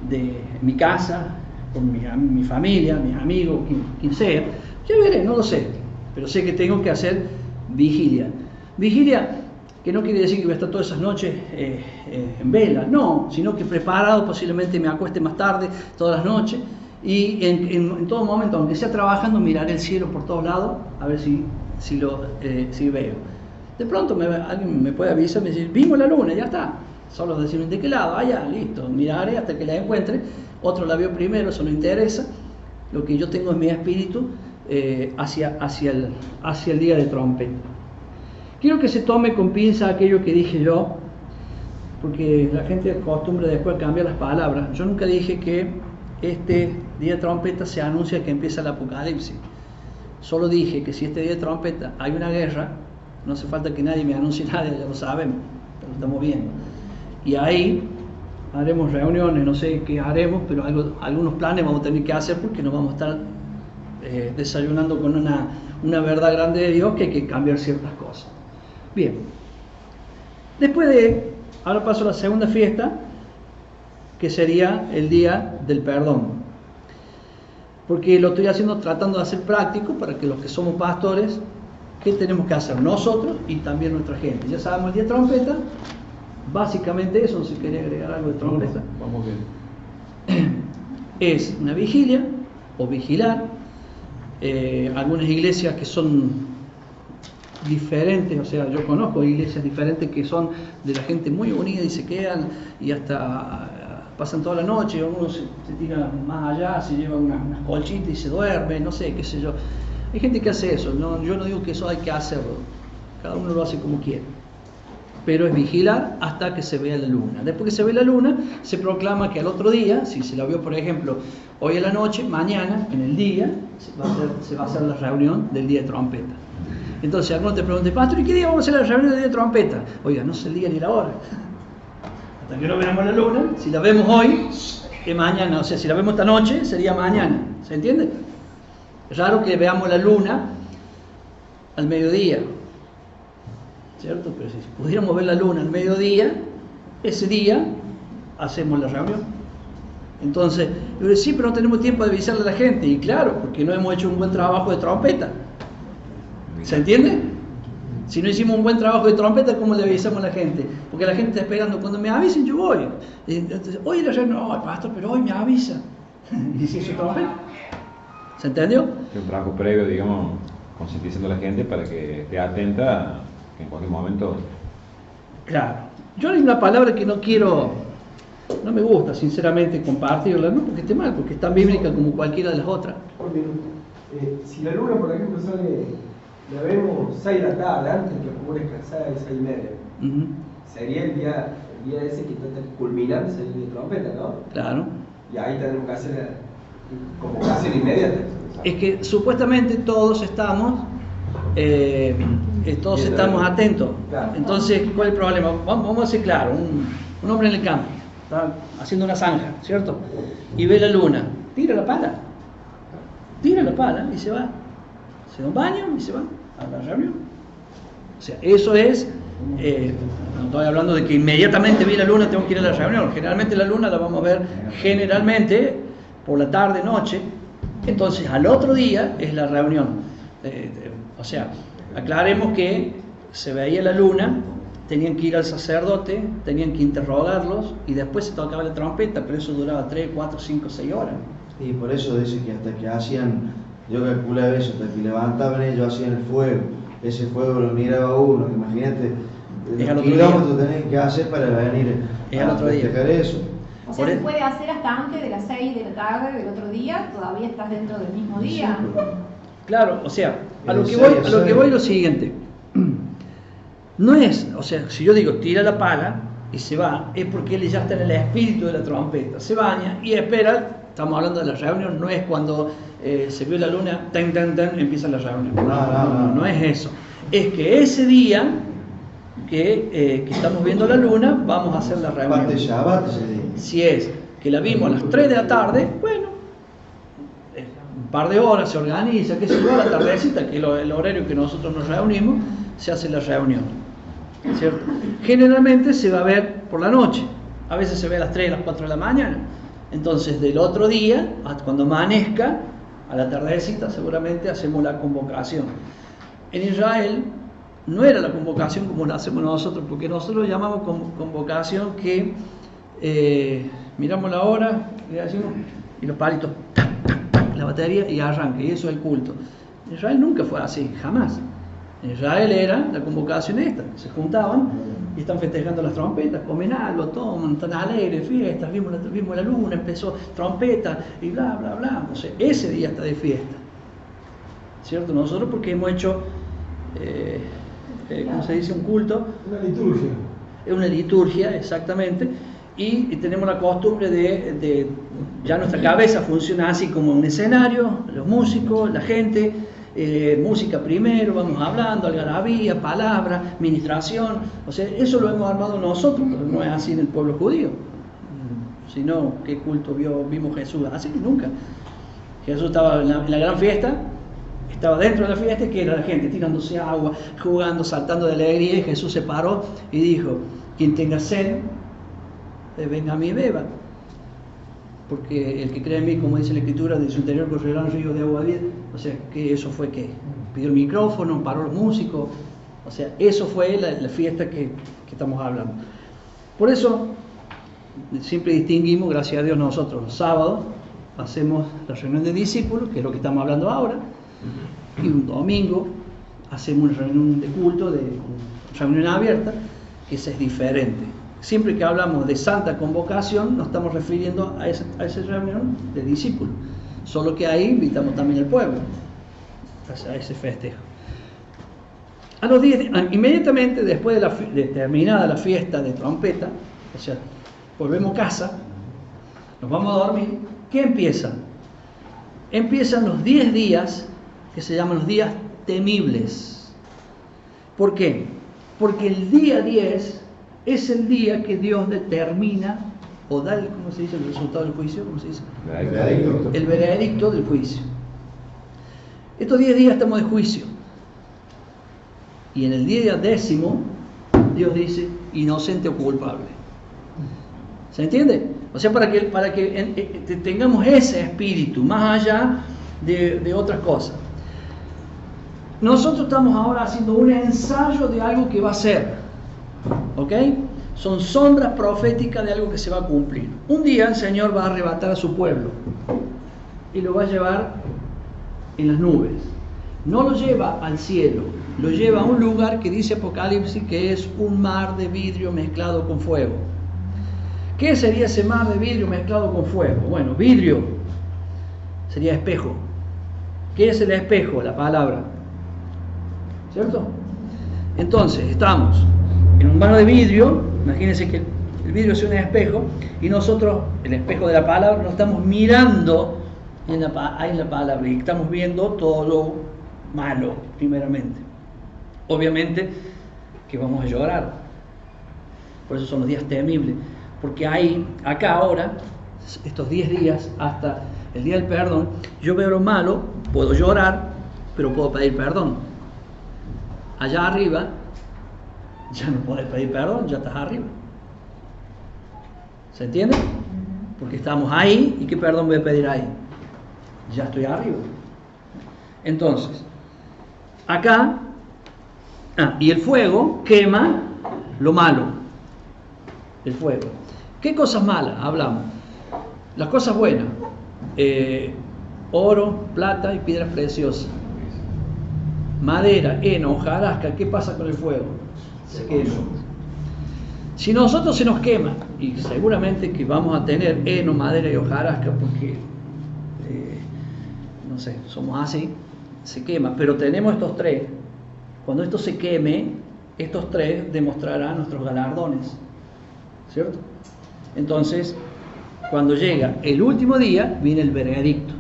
de mi casa, con mi familia, mis amigos, quien sea. Ya veré, no lo sé, pero sé que tengo que hacer vigilia. Vigilia que no quiere decir que voy a estar todas esas noches en vela, no, sino que preparado, posiblemente me acueste más tarde, todas las noches, y en todo momento, aunque sea trabajando, miraré el cielo por todos lados, a ver si veo. De pronto alguien me puede avisar y me dice, vimos la luna, ya está. Solo decirme de qué lado, allá, listo, miraré hasta que la encuentre. Otro la vio primero, eso no interesa. Lo que yo tengo en mi espíritu hacia el día de trompeta. Quiero que se tome con pinza aquello que dije yo, porque la gente acostumbra después cambiar las palabras. Yo nunca dije que este día de trompeta se anuncia que empieza el apocalipsis. Solo dije que si este día de trompeta hay una guerra, no hace falta que nadie me anuncie nada, ya lo sabemos, lo estamos viendo. Y ahí haremos reuniones, no sé qué haremos, pero algunos planes vamos a tener que hacer porque nos vamos a estar desayunando con una verdad grande de Dios, que hay que cambiar ciertas cosas. Bien, ahora paso a la segunda fiesta, que sería el día del perdón, porque lo estoy haciendo tratando de hacer práctico para que los que somos pastores, ¿qué tenemos que hacer nosotros y también nuestra gente? Ya sabemos el día de trompeta, básicamente eso, no sé si quería agregar algo de trompeta. Vamos bien. Es una vigilia o vigilar. Algunas iglesias que son diferentes, o sea, yo conozco iglesias diferentes que son de la gente muy unida y se quedan y hasta pasan toda la noche, uno se tira más allá, se lleva unas colchitas y se duerme, no sé, qué sé yo. Hay gente que hace eso, ¿no? Yo no digo que eso hay que hacerlo, cada uno lo hace como quiere, pero es vigilar hasta que se vea la luna. Después que se ve la luna, se proclama que al otro día, si se la vio por ejemplo hoy a la noche, mañana en el día se va a hacer la reunión del día de trompeta. Entonces algunos te preguntan, pastor, ¿y qué día vamos a hacer la reunión del día de trompeta? Oiga, no sé el día ni la hora, hasta que no veamos la luna. Si la vemos hoy, es mañana, o sea, si la vemos esta noche, sería mañana, ¿se entiende? Es raro que veamos la luna al mediodía, ¿cierto? Pero si pudiéramos ver la luna al mediodía, ese día hacemos la reunión. Entonces, yo digo, sí, pero no tenemos tiempo de avisarle a la gente. Y claro, porque no hemos hecho un buen trabajo de trompeta. ¿Se entiende? Si no hicimos un buen trabajo de trompeta, ¿cómo le avisamos a la gente? Porque la gente está esperando, cuando me avisen yo voy. Entonces, hoy la reunión, no, pastor, pero hoy me avisa. ¿Y si hizo trompeta? ¿Se entendió? Un trabajo previo, digamos, concientizando a la gente para que esté atenta, que en cualquier momento... Claro. Yo hay una palabra que no me gusta sinceramente compartirla, no porque esté mal, porque es tan bíblica como cualquiera de las otras. Un minuto. Si la luna, por ejemplo, sale, la vemos 6 de la tarde, antes que oscurezca, 6:30, sería el día ese que está culminando, es el día de trompeta, ¿no? Claro. Y ahí tenemos que hacer convocación inmediata. Es que supuestamente todos estamos atentos. Claro. Entonces, ¿cuál es el problema? Vamos a ser claros. Un hombre en el campo está haciendo una zanja, ¿cierto? Y ve la luna, tira la pala y se va. Se da un baño y se va a la reunión. O sea, eso es, no estoy hablando de que inmediatamente vi la luna tengo que ir a la reunión. Generalmente la luna la vamos a ver generalmente por la tarde, noche. Entonces al otro día es la reunión. O sea, aclaremos que se veía la luna, tenían que ir al sacerdote, tenían que interrogarlos y después se tocaba la trompeta, pero eso duraba 3, 4, 5, 6 horas. Y por eso dice que hasta que hacían, yo calculé a veces, hasta que levantaban ellos, hacían el fuego, ese fuego lo miraba uno, imagínate los kilómetros tenés que hacer para venir a festejar eso. O sea, se puede hacer hasta antes de las 6 de la tarde del otro día, todavía estás dentro del mismo día. Claro, o sea, a lo que voy es lo siguiente. No es, o sea, si yo digo tira la pala y se va, es porque él ya está en el espíritu de la trompeta, se baña y espera. Estamos hablando de la reunión, no es cuando se vio la luna, empieza la reunión. No es eso. Es que ese día que estamos viendo la luna, vamos a hacer la reunión. Si es que la vimos a las 3 de la tarde, bueno, un par de horas se organiza, qué sé yo, a la tardecita, que es el horario que nosotros nos reunimos, se hace la reunión, ¿cierto? Generalmente se va a ver por la noche, a veces se ve a las 3, a las 4 de la mañana. Entonces del otro día, cuando amanezca, a la tardecita seguramente hacemos la convocación. En Israel no era la convocación como la hacemos nosotros, porque nosotros lo llamamos convocación que miramos la hora, le decimos, y los palitos, la batería y arranca, y eso es el culto. En Israel nunca fue así, jamás. En Israel era la convocación esta, se juntaban y están festejando las trompetas, comen algo, toman, están alegres, fiestas, vimos la luna, empezó trompeta y bla, bla, bla. O sea, ese día está de fiesta, ¿cierto? Nosotros porque hemos hecho, ¿cómo se dice? Un culto. Una liturgia. Es una liturgia, exactamente, y tenemos la costumbre de ya nuestra cabeza funciona así como un escenario, los músicos, la gente, música primero, vamos hablando, algarabía, palabra, ministración. O sea, eso lo hemos armado nosotros, pero no es así en el pueblo judío. Si no, ¿qué culto vimos Jesús? Así que nunca. Jesús estaba en la gran fiesta, estaba dentro de la fiesta, que era la gente tirándose agua, jugando, saltando de alegría, y Jesús se paró y dijo: quien tenga sed, venga a mí y beba. Porque el que cree en mí, como dice la Escritura, de su interior correrán ríos de agua vida. O sea, que eso fue que pidió el micrófono, paró los músicos. O sea, eso fue la fiesta que estamos hablando. Por eso, siempre distinguimos, gracias a Dios, nosotros los sábados hacemos la reunión de discípulos, que es lo que estamos hablando ahora, y un domingo hacemos una reunión de culto, de reunión abierta, que esa es diferente. Siempre que hablamos de santa convocación, nos estamos refiriendo a esa reunión de discípulos, solo que ahí invitamos también al pueblo a ese festejo. A los 10, inmediatamente después de terminada la fiesta de trompeta, o sea, volvemos a casa, nos vamos a dormir. ¿Qué empiezan? Empiezan los 10 días que se llaman los días temibles. ¿Por qué? Porque el día 10 es el día que Dios determina o da, ¿cómo se dice? El resultado del juicio, ¿cómo se dice? El veredicto del juicio. Estos 10 días estamos de juicio. Y en el día 10º, Dios dice: inocente o culpable. ¿Se entiende? O sea, para que tengamos ese espíritu, más allá de otras cosas. Nosotros estamos ahora haciendo un ensayo de algo que va a ser, ¿ok? Son sombras proféticas de algo que se va a cumplir. Un día el Señor va a arrebatar a su pueblo y lo va a llevar en las nubes. No lo lleva al cielo, lo lleva a un lugar que dice Apocalipsis que es un mar de vidrio mezclado con fuego. ¿Qué sería ese mar de vidrio mezclado con fuego? Bueno, vidrio sería espejo. ¿Qué es el espejo? La palabra. ¿Cierto? Entonces, estamos en un mar de vidrio. Imagínense que el vidrio es un espejo y nosotros, el espejo de la palabra, nos estamos mirando en la palabra y estamos viendo todo lo malo, primeramente. Obviamente que vamos a llorar. Por eso son los días temibles. Porque acá ahora, estos 10 días hasta el día del perdón, yo veo lo malo, puedo llorar, pero puedo pedir perdón. Allá arriba, ya no puedes pedir perdón, ya estás arriba. ¿Se entiende? Porque estamos ahí, ¿y qué perdón voy a pedir ahí? Ya estoy arriba. Entonces, acá, y el fuego quema lo malo. El fuego. ¿Qué cosas malas hablamos? Las cosas buenas: oro, plata y piedras preciosas, madera, heno, hojarasca. ¿Qué pasa con el fuego? Se quema. Si nosotros se nos quema, y seguramente que vamos a tener heno, madera y hojarasca, porque no sé, somos así, se quema, pero tenemos estos tres. Cuando esto se queme, estos tres demostrarán nuestros galardones, ¿cierto? Entonces, cuando llega el último día, viene el veredicto.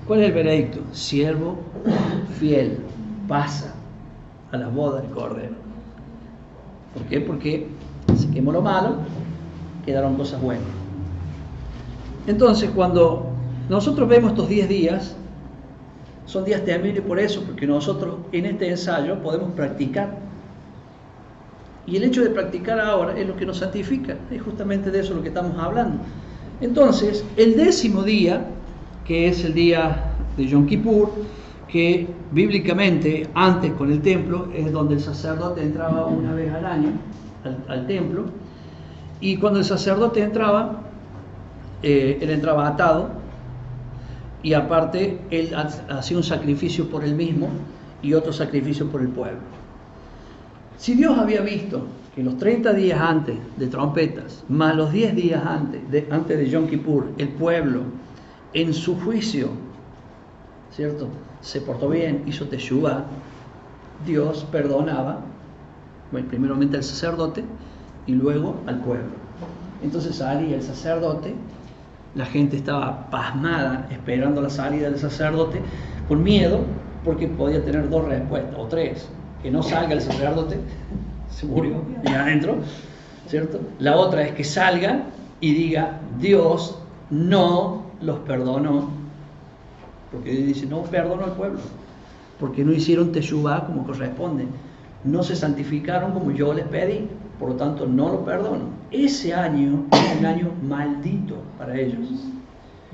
¿Cuál es el veredicto? Siervo fiel, pasa a la boda del Cordero. ¿Por qué? Porque se quemó lo malo, quedaron cosas buenas. Entonces, cuando nosotros vemos estos 10 días, son días temibles por eso, porque nosotros en este ensayo podemos practicar. Y el hecho de practicar ahora es lo que nos santifica, es justamente de eso lo que estamos hablando. Entonces, el 10º día, que es el día de Yom Kippur, que bíblicamente antes con el templo es donde el sacerdote entraba una vez al año al templo, y cuando el sacerdote entraba, él entraba atado, y aparte él hacía un sacrificio por él mismo y otro sacrificio por el pueblo. Si Dios había visto que los 30 días antes de trompetas, más los 10 días antes de Yom Kippur, el pueblo en su juicio, ¿cierto?, se portó bien, hizo teshuvá, Dios perdonaba, bueno, primeramente al sacerdote y luego al pueblo. Entonces salía el sacerdote, la gente estaba pasmada esperando la salida del sacerdote con miedo, porque podía tener dos respuestas, o tres: que no salga el sacerdote, se murió ahí adentro, ¿cierto? La otra es que salga y diga: Dios no los perdonó, porque Dios dice: no perdonó al pueblo, porque no hicieron teshuvá como corresponde, no se santificaron como yo les pedí, por lo tanto no lo perdono. Ese año era un año maldito para ellos,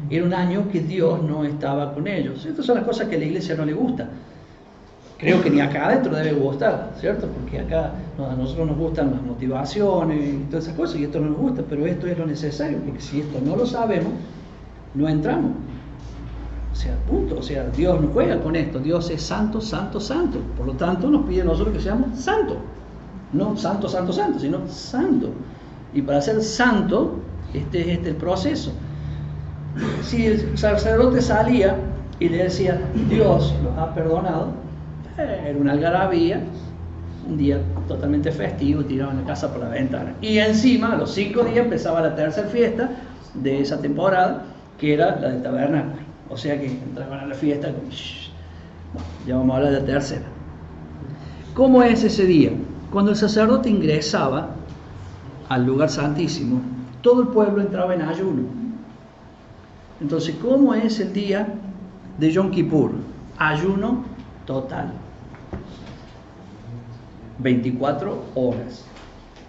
era un año que Dios no estaba con ellos. Estas son las cosas que a la iglesia no le gusta. Creo que ni acá adentro debe gustar, ¿cierto? Porque acá a nosotros nos gustan las motivaciones y todas esas cosas, y esto no nos gusta, pero esto es lo necesario, porque si esto no lo sabemos, no entramos. O sea, punto. O sea, Dios no juega con esto. Dios es santo, santo, santo. Por lo tanto, nos pide a nosotros que seamos santos. No santo, santo, santo, sino santo. Y para ser santo, este es el proceso. Si el sacerdote salía y le decía: Dios los ha perdonado, era una algarabía, un día totalmente festivo, tiraban la casa por la ventana. Y encima, a los 5 días, empezaba la tercera fiesta de esa temporada, que era la del tabernáculo. O sea que entraban a la fiesta con... Bueno, ya vamos a hablar de la tercera. ¿Cómo es ese día? Cuando el sacerdote ingresaba al lugar santísimo, todo el pueblo entraba en ayuno. Entonces, ¿cómo es el día de Yom Kippur? Ayuno total. 24 horas.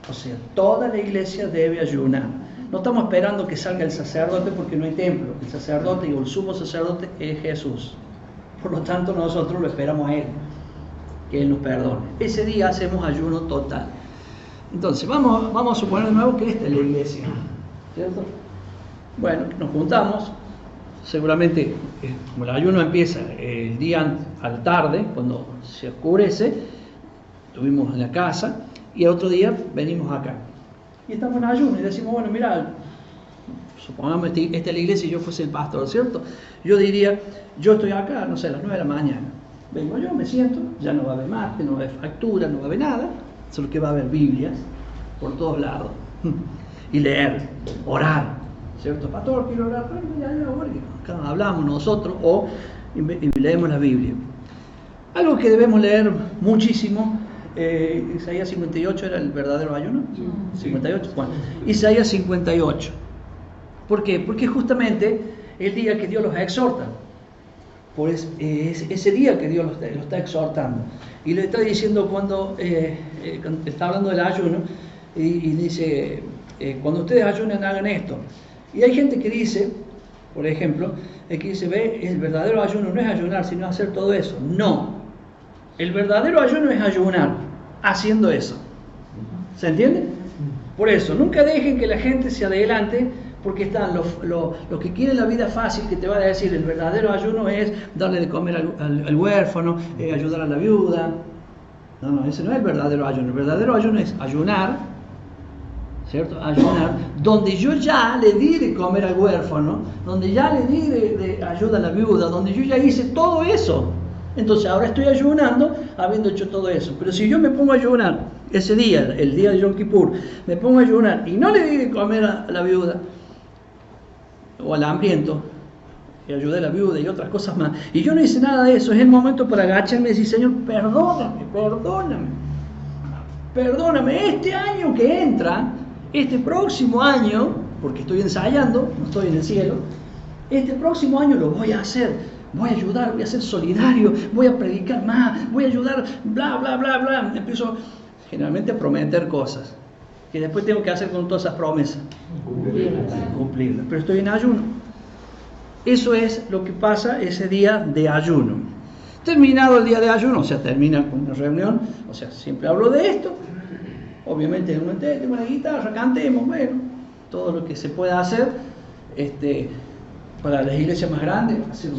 O sea, toda la iglesia debe ayunar. No estamos esperando que salga el sacerdote porque no hay templo. El sacerdote o el sumo sacerdote es Jesús. Por lo tanto, nosotros lo esperamos a Él, que Él nos perdone. Ese día hacemos ayuno total. Entonces, vamos a suponer de nuevo que esta es la iglesia, ¿cierto? Bueno, nos juntamos. Seguramente, como el ayuno empieza el día a la tarde, cuando se oscurece, estuvimos en la casa y el otro día venimos acá. Y estamos en ayuno y decimos: bueno, mira, supongamos que esta es la iglesia y yo fuese el pastor, ¿cierto? Yo diría: yo estoy acá, no sé, a las 9 de la mañana. Vengo yo, me siento, ya no va a haber mate, no va a haber factura, no va a haber nada, solo que va a haber Biblias por todos lados. Y leer, orar, ¿cierto? Pastor, quiero orar, acá hablamos nosotros y leemos la Biblia. Algo que debemos leer muchísimo. Isaías 58 era el verdadero ayuno. 58. Bueno, Isaías 58. ¿Por qué? Porque justamente el día que Dios los exhorta. Por ese día que Dios los está exhortando. Y le está diciendo cuando está hablando del ayuno y dice: cuando ustedes ayunen, hagan esto. Y hay gente que dice, por ejemplo, que dice: ve, el verdadero ayuno no es ayunar, sino hacer todo eso. No. El verdadero ayuno es ayunar haciendo eso. ¿Se entiende? Por eso, nunca dejen que la gente se adelante, porque están los que quieren la vida fácil, que te van a decir: el verdadero ayuno es darle de comer al huérfano, ayudar a la viuda. No, ese no es el verdadero ayuno. El verdadero ayuno es ayunar, ¿cierto? Ayunar, donde yo ya le di de comer al huérfano, donde ya le di de ayuda a la viuda, donde yo ya hice todo eso. Entonces ahora estoy ayunando habiendo hecho todo eso. Pero si yo me pongo a ayunar ese día, el día de Yom Kippur, me pongo a ayunar y no le di de comer a la viuda o al hambriento, y ayudé a la viuda y otras cosas más, y yo no hice nada de eso, es el momento para agacharme y decir: Señor, perdóname, este año que entra, este próximo año, porque estoy ensayando, no estoy en el cielo, este próximo año lo voy a hacer. Voy a ayudar, voy a ser solidario, voy a predicar más, voy a ayudar, bla, bla, bla, bla. Empiezo generalmente a prometer cosas que después tengo que hacer con todas esas promesas. Cumplirlas. Pero estoy en ayuno. Eso es lo que pasa ese día de ayuno. Terminado el día de ayuno, o sea, termina con una reunión, o sea, siempre hablo de esto. Obviamente, tengo una guitarra, cantemos, bueno, todo lo que se pueda hacer. Para las iglesias más grandes, hacer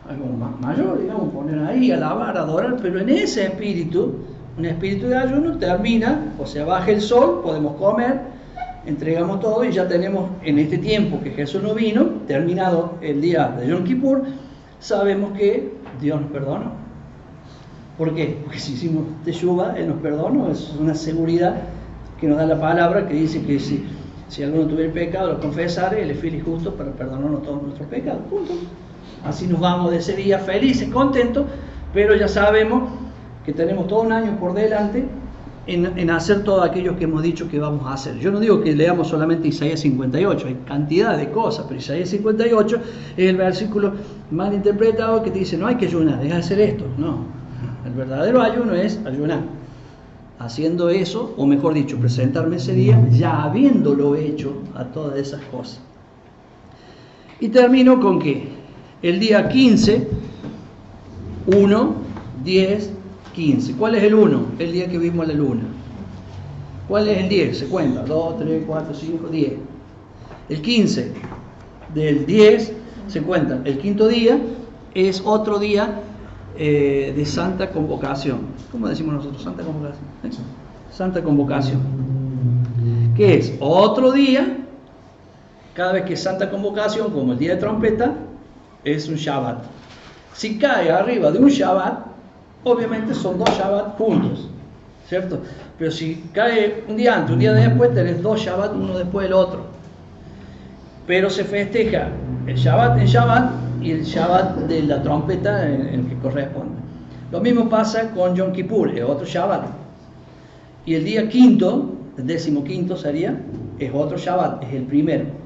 algo más mayor, digamos, poner ahí, alabar, adorar, pero en ese espíritu, un espíritu de ayuno, termina, o sea, baja el sol, podemos comer, entregamos todo y ya tenemos, en este tiempo que Jesús no vino, terminado el día de Yom Kippur, sabemos que Dios nos perdonó. ¿Por qué? Porque si hicimos teshuvá, Él nos perdonó, es una seguridad que nos da la palabra que dice que si alguno tuviera pecado, lo confesare, Él es fiel y justo para perdonarnos todos nuestros pecados. Punto. Así nos vamos de ese día felices, contentos, Pero ya sabemos que tenemos todo un año por delante en hacer todo aquello que hemos dicho que vamos a hacer. Yo no digo que leamos solamente Isaías 58, hay cantidad de cosas, pero Isaías 58 es el versículo mal interpretado que te dice no hay que ayunar, es hacer esto. No, el verdadero ayuno es ayunar. Haciendo eso, o mejor dicho, presentarme ese día ya habiéndolo hecho a todas esas cosas. Y termino con que el día 15, 1, 10, 15. ¿Cuál es el 1? El día que vimos la luna. ¿Cuál es el 10? Se cuenta. 2, 3, 4, 5, 10. El 15 del 10 se cuenta. El quinto día es otro día de Santa Convocación. ¿Cómo decimos nosotros? Santa Convocación. Santa Convocación. ¿Qué es? Otro día. Cada vez que es Santa Convocación, como el día de trompeta, es un Shabbat. Si cae arriba de un Shabbat, obviamente son dos Shabbat juntos, ¿cierto? Pero si cae un día antes, un día después, tenés dos Shabbat, uno después del otro. Pero se festeja el Shabbat en Shabbat y el Shabbat de la trompeta en el que corresponde. Lo mismo pasa con Yom Kippur, es otro Shabbat. Y el día quinto, el 15º sería, es otro Shabbat, es el primero.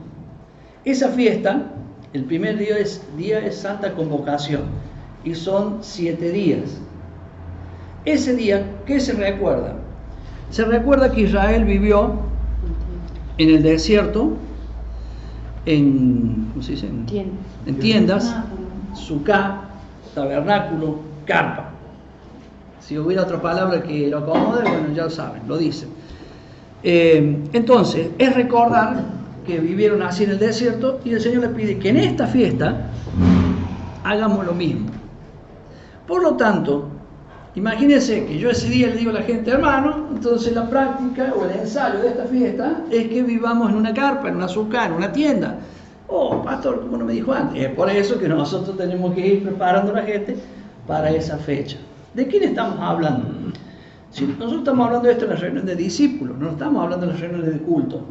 Esa fiesta, el primer día es Santa Convocación y son 7 días. Ese día, ¿qué se recuerda? Se recuerda que Israel vivió en el desierto, ¿cómo se dice? En tiendas, suká, tabernáculo, carpa. Si hubiera otra palabra que lo acomode, bueno, ya lo saben, lo dicen. Entonces, es recordar que vivieron así en el desierto y el Señor les pide que en esta fiesta hagamos lo mismo. Por lo tanto, imagínense que yo ese día le digo a la gente, hermano, entonces la práctica o el ensayo de esta fiesta es que vivamos en una carpa, en una suká, en una tienda. Oh, pastor, como no me dijo antes. Es por eso que nosotros tenemos que ir preparando a la gente para esa fecha. ¿De quién estamos hablando? Si nosotros estamos hablando de esto en las reuniones de discípulos, no estamos hablando en las reuniones de culto.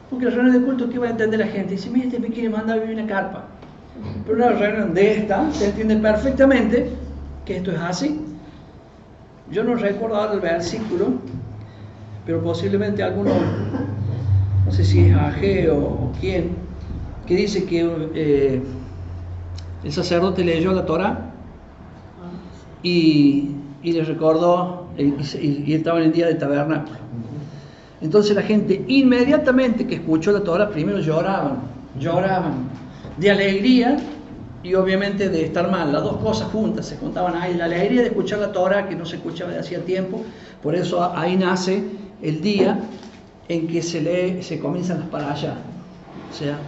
Porque las reuniones de culto, ¿qué va a entender la gente? Dice, mira, este me quiere mandar a vivir en una carpa. Pero una reunión de esta se entiende perfectamente que esto es así. Yo no recuerdo ahora el versículo, pero posiblemente alguno, no sé si es Ageo o quién, que dice que el sacerdote leyó la Torá y le recordó, y estaba en el día del tabernáculo. Entonces la gente inmediatamente que escuchó la Torá, primero lloraban de alegría y obviamente de estar mal, las dos cosas juntas se contaban ahí, la alegría de escuchar la Torá que no se escuchaba de hacía tiempo, por eso ahí nace el día en que se comienzan las parashá, o sea,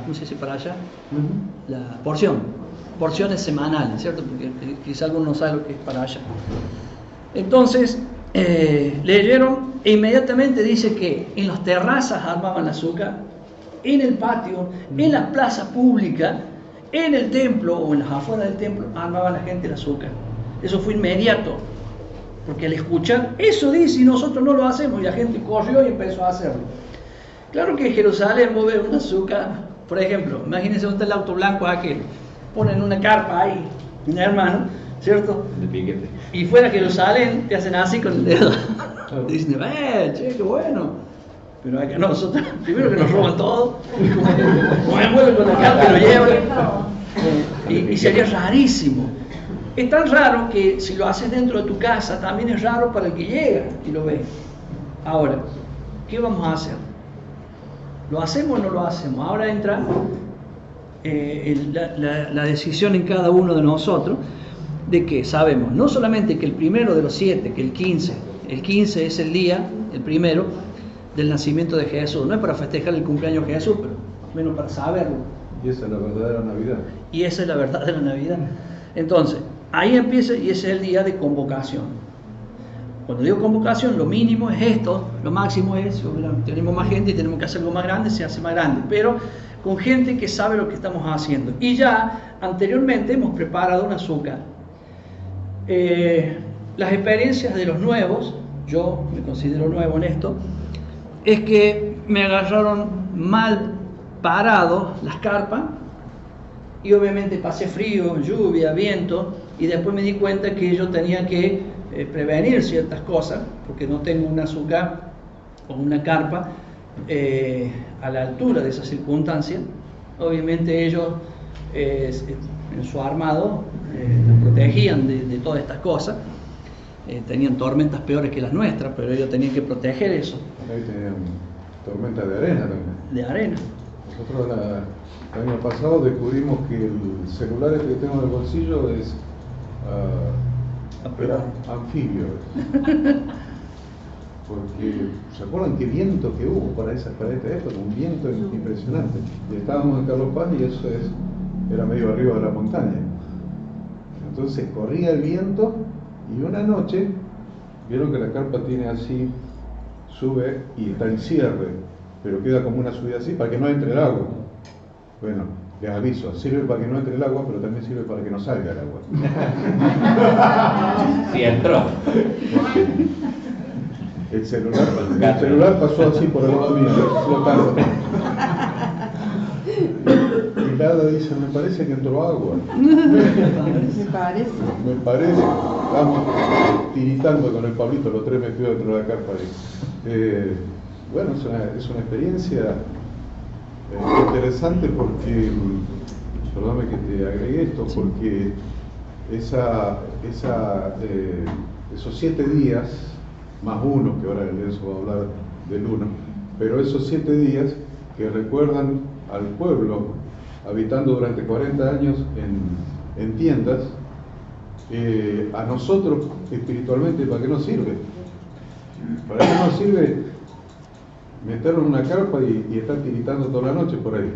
¿cómo se dice parashá? La porciones semanales, ¿cierto? Porque quizá alguno no sabe lo que es parashá. Entonces, leyeron e inmediatamente dice que en las terrazas armaban azúcar, en el patio, en las plazas públicas, en el templo o en las afueras del templo armaba la gente el azúcar. Eso fue inmediato, porque al escuchar eso dice y nosotros no lo hacemos, y la gente corrió y empezó a hacerlo. Claro que en Jerusalén vos ves un azúcar, por ejemplo, imagínense dónde está el auto blanco aquel, ponen una carpa ahí, mi hermano, ¿cierto? De piquete. Y fuera de Jerusalén te hacen así con el dedo. Dicen, che, qué bueno. Pero acá nosotros, primero que nos roban todo, nos envuelven con la carpa y lo llevan. Y sería rarísimo. Es tan raro que si lo haces dentro de tu casa, también es raro para el que llega y lo ve. Ahora, ¿qué vamos a hacer? ¿Lo hacemos o no lo hacemos? Ahora entra la decisión en cada uno de nosotros de que sabemos, no solamente que el primero de los 7, que el 15 es el día, el primero, del nacimiento de Jesús. No es para festejar el cumpleaños de Jesús, pero menos para saberlo. Y esa es la verdadera Navidad. Y esa es la verdadera Navidad. Entonces, ahí empieza y ese es el día de convocación. Cuando digo convocación, lo mínimo es esto, lo máximo es, tenemos más gente y tenemos que hacer algo más grande, se hace más grande, pero con gente que sabe lo que estamos haciendo. Y ya anteriormente hemos preparado un azúcar. Las experiencias de los nuevos, yo me considero nuevo en esto, es que me agarraron mal parado las carpas y obviamente pasé frío, lluvia, viento y después me di cuenta que yo tenía que prevenir ciertas cosas, porque no tengo un azúcar o una carpa a la altura de esa circunstancia. Obviamente ellos en su armado nos protegían de todas estas cosas. Tenían tormentas peores que las nuestras, pero ellos tenían que proteger eso. Ahí tenían tormentas de arena también. De arena. Nosotros el año pasado descubrimos que el celular este que tengo en el bolsillo es era anfibio. Porque, ¿se acuerdan qué viento que hubo para esta época? Un viento impresionante. Y estábamos en Carlos Paz y eso era medio arriba de la montaña. Entonces corría el viento y una noche, vieron que la carpa tiene así, sube y está en cierre, pero queda como una subida así para que no entre el agua. Bueno, les aviso, sirve para que no entre el agua, pero también sirve para que no salga el agua. Sí, entró. El celular pasó así por el lado mío, flotando. Y Lada dice, me parece que entró agua. Me parece. Me parece. Estamos tiritando con el Pablito, los tres metidos dentro de la carpa ahí. Bueno, es una experiencia interesante porque, perdóname que te agregue esto, porque esos 7 días, más uno, que ahora Lenzo va a hablar del uno, pero esos 7 días que recuerdan al pueblo habitando durante 40 años en tiendas, a nosotros espiritualmente, ¿para qué nos sirve? ¿Para qué nos sirve meternos en una carpa y estar tiritando toda la noche por ahí?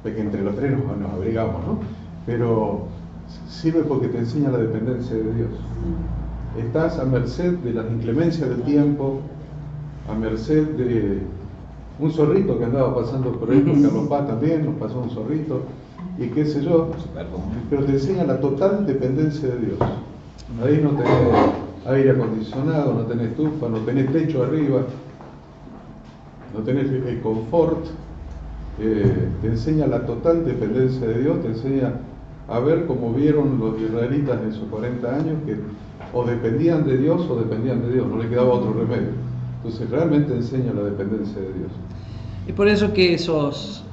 De que entre los tres nos abrigamos, ¿no? Pero sirve porque te enseña la dependencia de Dios. Estás a merced de las inclemencias del tiempo, a merced de un zorrito que andaba pasando por ahí, por Carlos Paz también, nos pasó un zorrito, y qué sé yo, pero te enseña la total dependencia de Dios. Ahí no tenés aire acondicionado, no tenés estufa, no tenés techo arriba, no tenés el confort, te enseña la total dependencia de Dios, te enseña a ver como vieron los israelitas en esos 40 años, que o dependían de Dios o dependían de Dios, no le quedaba otro remedio. Entonces realmente enseña la dependencia de Dios. Es por eso que esos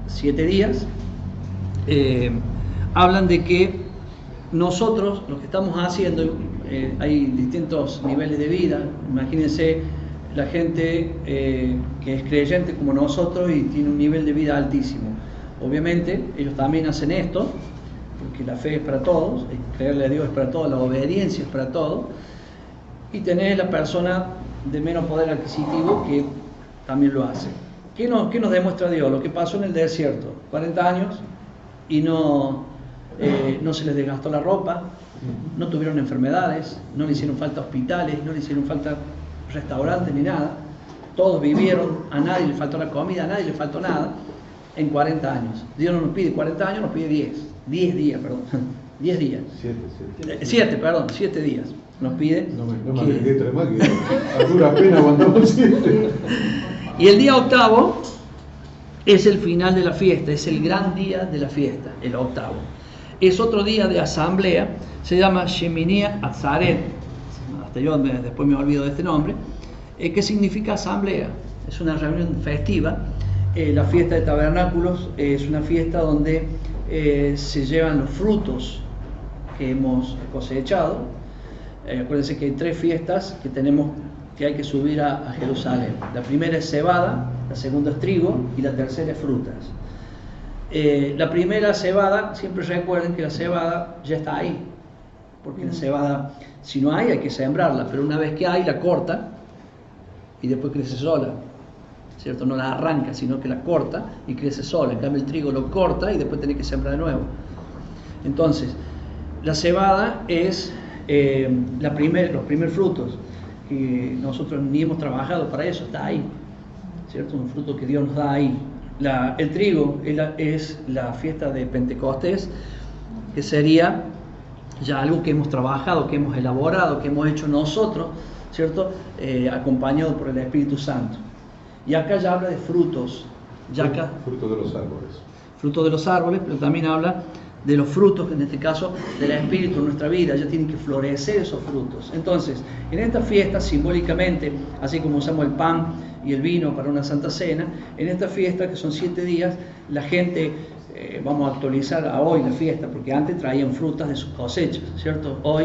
7 días hablan de que nosotros, lo que estamos haciendo, hay distintos niveles de vida. Imagínense la gente que es creyente como nosotros y tiene un nivel de vida altísimo. Obviamente ellos también hacen esto, porque la fe es para todos, creerle a Dios es para todos, la obediencia es para todos, y tener la persona de menos poder adquisitivo que también lo hace. ¿Qué nos demuestra Dios? Lo que pasó en el desierto, 40 años, y no se les desgastó la ropa, no tuvieron enfermedades, no le hicieron falta hospitales, no le hicieron falta restaurantes ni nada. Todos vivieron, a nadie le faltó la comida, a nadie le faltó nada en 40 años. Dios no nos pide 40 años, nos pide 10 días, perdón, 10 días. 7 días. Nos pide. No me agregué 3 más, que a dura pena aguantamos 7. Y el día octavo es el final de la fiesta, es el gran día de la fiesta, el octavo. Es otro día de asamblea, se llama Shemini Atzaret, hasta yo después me olvido de este nombre, que significa asamblea, es una reunión festiva. La fiesta de tabernáculos es una fiesta donde se llevan los frutos que hemos cosechado. Acuérdense que hay 3 fiestas que hay que subir a Jerusalén. La primera es cebada, la segunda es trigo y la tercera es frutas. La primera cebada, siempre recuerden que la cebada ya está ahí, porque la cebada, si no hay que sembrarla, pero una vez que hay la corta y después crece sola, ¿cierto? No la arranca, sino que la corta y crece sola. En cambio el trigo lo corta y después tiene que sembrar de nuevo. Entonces, la cebada es los primeros frutos, que nosotros ni hemos trabajado para eso, está ahí, ¿cierto? Un fruto que Dios nos da ahí. El trigo es la fiesta de Pentecostés, que sería ya algo que hemos trabajado, que hemos elaborado, que hemos hecho nosotros, ¿cierto? Acompañado por el Espíritu Santo. Y acá ya habla de frutos, frutos de los árboles, pero también habla de los frutos, en este caso del Espíritu en nuestra vida. Ya tienen que florecer esos frutos. Entonces, en esta fiesta, simbólicamente, así como usamos el pan y el vino para una Santa Cena, en esta fiesta, que son 7 días, la gente, vamos a actualizar a hoy la fiesta, porque antes traían frutas de sus cosechas, ¿cierto? Hoy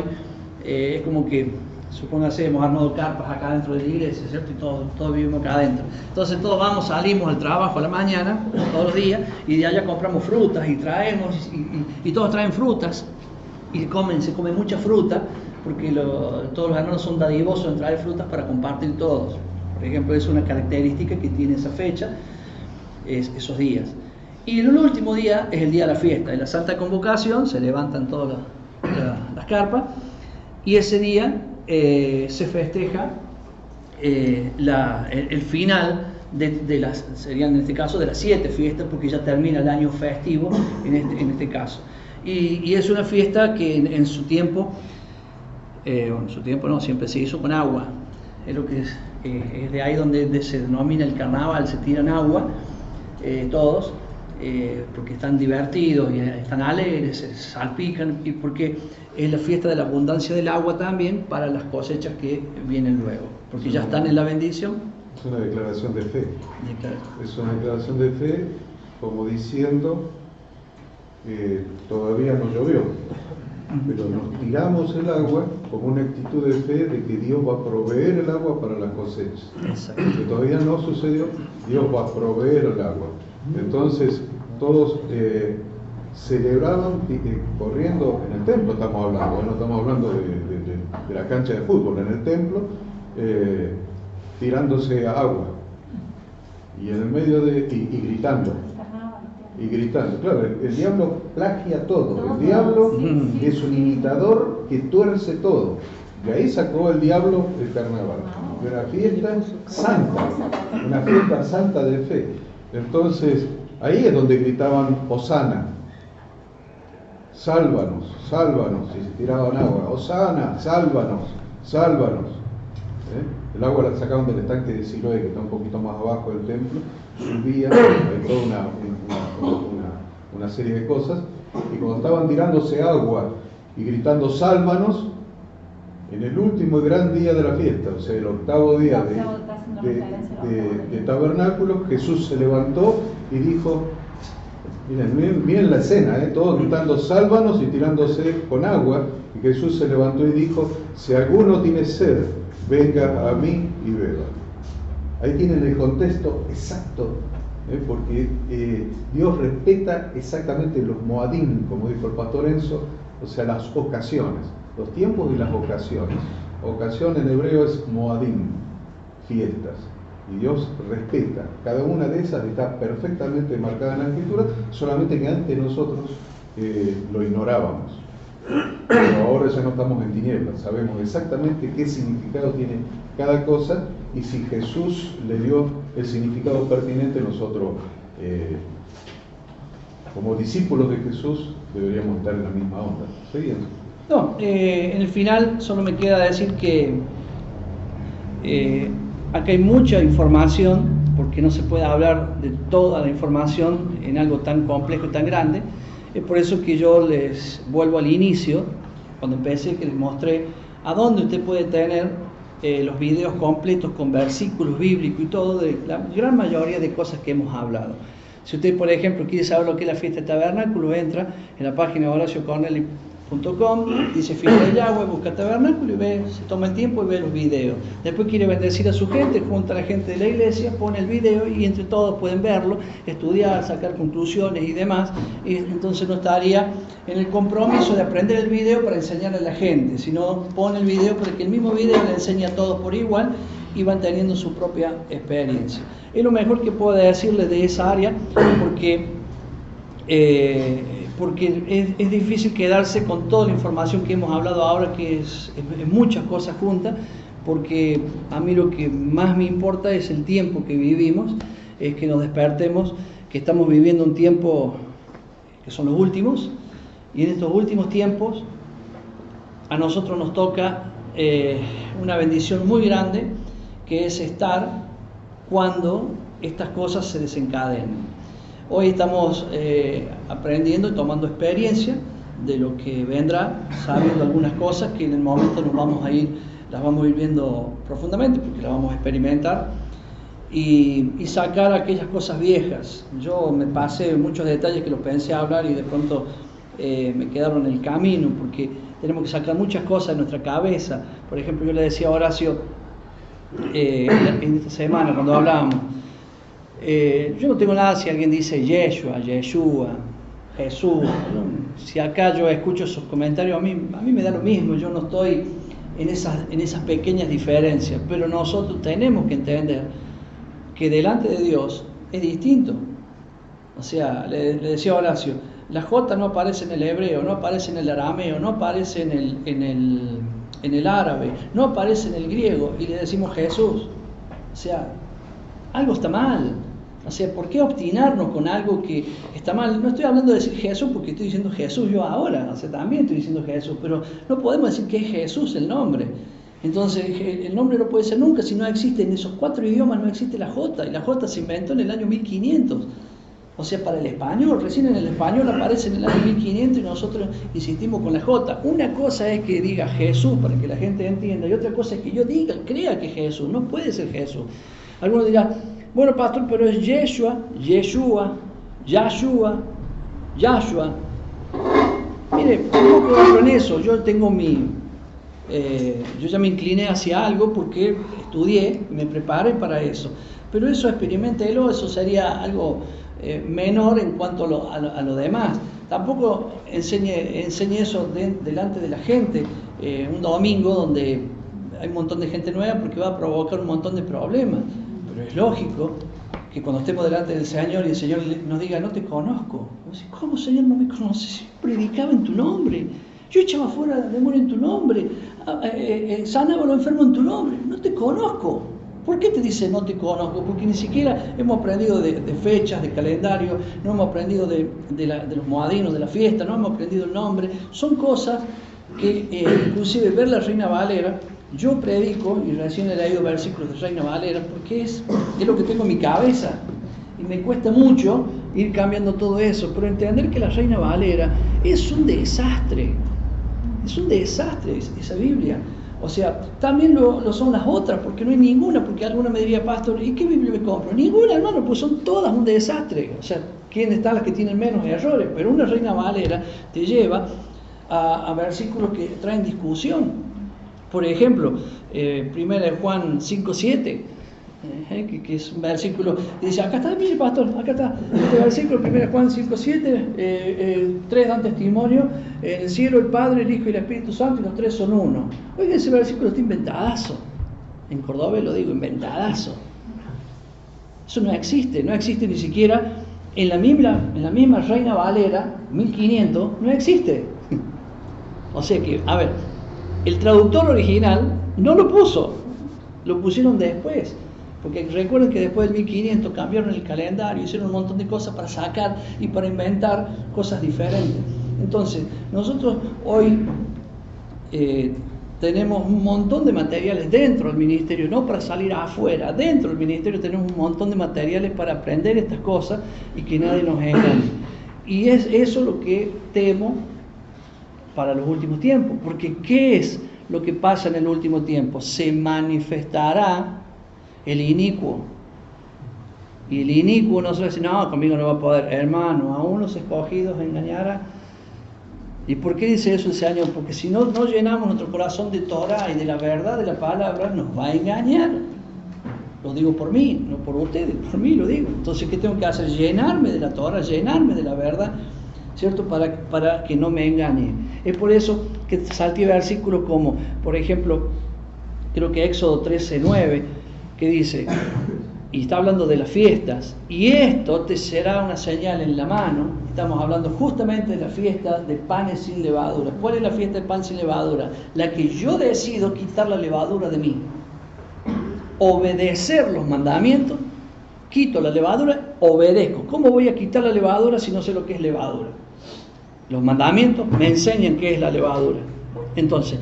es como que, supóngase, hemos armado carpas acá dentro de la iglesia, ¿cierto? Y todos vivimos acá adentro. Entonces todos salimos al trabajo a la mañana, todos los días, y de allá compramos frutas y traemos, y todos traen frutas, y se come mucha fruta, porque todos los hermanos son dadivosos en traer frutas para compartir todos. Por ejemplo, es una característica que tiene esa fecha, esos días. Y el último día es el día de la fiesta, de la Santa Convocación, se levantan todas las carpas, y ese día se festeja el final de las, serían en este caso de las 7 fiestas, porque ya termina el año festivo en este caso. Y es una fiesta que en su tiempo, no, siempre se hizo con agua. Es lo que es de ahí donde se denomina el carnaval, se tiran agua todos, porque están divertidos y están alegres, se salpican, y porque es la fiesta de la abundancia del agua también para las cosechas que vienen luego, porque ya están en la bendición. Es una declaración de fe. Es una declaración de fe, como diciendo, todavía no llovió, pero nos tiramos el agua como una actitud de fe de que Dios va a proveer el agua para las cosechas. Que todavía no sucedió, Dios va a proveer el agua. Entonces todos celebraban corriendo en el templo, estamos hablando, no estamos hablando de la cancha de fútbol, en el templo, tirándose agua, y en el medio y gritando. Y gritando. Claro, el diablo plagia todo. El diablo es un imitador que tuerce todo. De ahí sacó el diablo el carnaval. Una fiesta santa, una fiesta santa de fe. Entonces, ahí es donde gritaban Hosana, sálvanos, sálvanos, y se tiraban agua. Hosana, sálvanos, sálvanos. El agua la sacaban del estanque de Siloé, que está un poquito más abajo del templo, subía, hay toda una serie de cosas, y cuando estaban tirándose agua y gritando sálvanos, en el último y gran día de la fiesta, o sea, el 8º día de tabernáculos, Jesús se levantó y dijo, miren la escena, todos gritando sálvanos y tirándose con agua, y Jesús se levantó y dijo, si alguno tiene sed, venga a mí y beba. Ahí tienen el contexto exacto, porque Dios respeta exactamente los moadim, como dijo el pastor Enzo, o sea, las ocasiones, los tiempos y las ocasiones. Ocasión en hebreo es moadim, fiestas, y Dios respeta. Cada una de esas está perfectamente marcada en la Escritura, solamente que antes nosotros lo ignorábamos. Pero ahora ya no estamos en tinieblas, sabemos exactamente qué significado tiene cada cosa, y si Jesús le dio el significado pertinente, nosotros como discípulos de Jesús deberíamos estar en la misma onda. ¿Sí? No, en el final solo me queda decir que acá hay mucha información, porque no se puede hablar de toda la información en algo tan complejo y tan grande. Es por eso que yo les vuelvo al inicio, cuando empecé, que les mostré a dónde usted puede tener los videos completos con versículos bíblicos y todo, de la gran mayoría de cosas que hemos hablado. Si usted, por ejemplo, quiere saber lo que es la fiesta de tabernáculo, entra en la página horaciocorneli.com, dice fiesta de Yahweh, busca tabernáculo y ve, se toma el tiempo y ve los videos. Después quiere bendecir a su gente, junta a la gente de la iglesia, pone el video y entre todos pueden verlo, estudiar, sacar conclusiones y demás. Y entonces no estaría en el compromiso de aprender el video para enseñarle a la gente, sino pone el video para que el mismo video le enseñe a todos por igual y van teniendo su propia experiencia. Es lo mejor que puedo decirle de esa área, porque es difícil quedarse con toda la información que hemos hablado ahora, que es muchas cosas juntas, porque a mí lo que más me importa es el tiempo que vivimos, es que nos despertemos, que estamos viviendo un tiempo que son los últimos, y en estos últimos tiempos a nosotros nos toca una bendición muy grande, que es estar cuando estas cosas se desencadenen. Hoy estamos aprendiendo y tomando experiencia de lo que vendrá, sabiendo algunas cosas que en el momento las vamos a ir viendo profundamente, porque las vamos a experimentar y sacar aquellas cosas viejas. Yo me pasé muchos detalles que los pensé hablar y de pronto me quedaron en el camino, porque tenemos que sacar muchas cosas de nuestra cabeza. Por ejemplo, yo le decía a Horacio en esta semana cuando hablábamos, yo no tengo nada si alguien dice Yeshua, Jesús. Si acá yo escucho esos comentarios, a mí me da lo mismo, yo no estoy en esas pequeñas diferencias, pero nosotros tenemos que entender que delante de Dios es distinto. O sea, le decía a Horacio, la J no aparece en el hebreo, no aparece en el arameo, no aparece en el árabe, no aparece en el griego, y le decimos Jesús. O sea, algo está mal. O sea, ¿por qué obstinarnos con algo que está mal? No estoy hablando de decir Jesús porque estoy diciendo Jesús yo ahora, o sea, también estoy diciendo Jesús, pero no podemos decir que es Jesús el nombre. Entonces, el nombre no puede ser nunca si no existe, en esos 4 idiomas no existe la J, y la J se inventó en el año 1500. O sea, para el español, recién en el español aparece en el año 1500 y nosotros insistimos con la J. Una cosa es que diga Jesús para que la gente entienda, y otra cosa es que yo diga, crea que es Jesús, no puede ser Jesús. Algunos dirán, bueno, pastor, pero es Yeshua. Mire, no puedo en eso. Yo tengo yo ya me incliné hacia algo porque estudié, me preparé para eso. Pero eso experiméntelo, eso sería algo menor en cuanto a lo demás. Tampoco enseñe eso delante de la gente un domingo donde hay un montón de gente nueva, porque va a provocar un montón de problemas. Pero es lógico que cuando estemos delante del Señor y el Señor nos diga, no te conozco. ¿Cómo, Señor, no me conoces? Yo predicaba en tu nombre, yo echaba fuera demonios en tu nombre, sanaba a los enfermos en tu nombre, no te conozco. ¿Por qué te dice no te conozco? Porque ni siquiera hemos aprendido de fechas, de calendario, no hemos aprendido de los moadinos, de la fiesta, no hemos aprendido el nombre. Son cosas que inclusive ver la Reina Valera, yo predico, y recién he leído versículos de Reina Valera, porque es lo que tengo en mi cabeza, y me cuesta mucho ir cambiando todo eso, pero entender que la Reina Valera es un desastre esa Biblia. O sea, también lo son las otras, porque no hay ninguna, porque alguna me diría, pastor, ¿y qué Biblia me compro? Ninguna, hermano, pues son todas un desastre. O sea, ¿quién están las que tienen menos errores? Pero una Reina Valera te lleva a versículos que traen discusión. Por ejemplo, 1 Juan 5:7, que es un versículo, y dice, acá está, mire pastor, acá está, este versículo, 1 Juan 5:7, 3 dan testimonio, en el cielo el Padre, el Hijo y el Espíritu Santo, y los 3 son uno. Oiga, ese versículo está inventadazo, en Córdoba lo digo, inventadazo. Eso no existe ni siquiera en la misma Reina Valera, 1500, no existe. O sea que, a ver, el traductor original no lo puso, lo pusieron después, porque recuerden que después del 1500 cambiaron el calendario, hicieron un montón de cosas para sacar y para inventar cosas diferentes. Entonces, nosotros hoy tenemos un montón de materiales dentro del ministerio, no para salir afuera, dentro del ministerio tenemos un montón de materiales para aprender estas cosas y que nadie nos engañe. Y es eso lo que temo para los últimos tiempos, porque ¿qué es lo que pasa en el último tiempo? Se manifestará el inicuo, y el inicuo no se dice, no, conmigo no va a poder, hermano, a unos escogidos engañará. ¿Y por qué dice eso el Señor? Porque si no llenamos nuestro corazón de Torah y de la verdad de la palabra, nos va a engañar. Lo digo por mí, no por ustedes, por mí lo digo. Entonces, ¿qué tengo que hacer? Llenarme de la Torah, llenarme de la verdad, ¿cierto? Para que no me engañe. Es por eso que salté versículos como, por ejemplo, creo que Éxodo 13:9, que dice, y está hablando de las fiestas, y esto te será una señal en la mano. Estamos hablando justamente de la fiesta de panes sin levadura. ¿Cuál es la fiesta de pan sin levadura? La que yo decido quitar la levadura de mí, obedecer los mandamientos, quito la levadura, obedezco. ¿Cómo voy a quitar la levadura si no sé lo que es levadura? Los mandamientos me enseñan qué es la levadura. Entonces,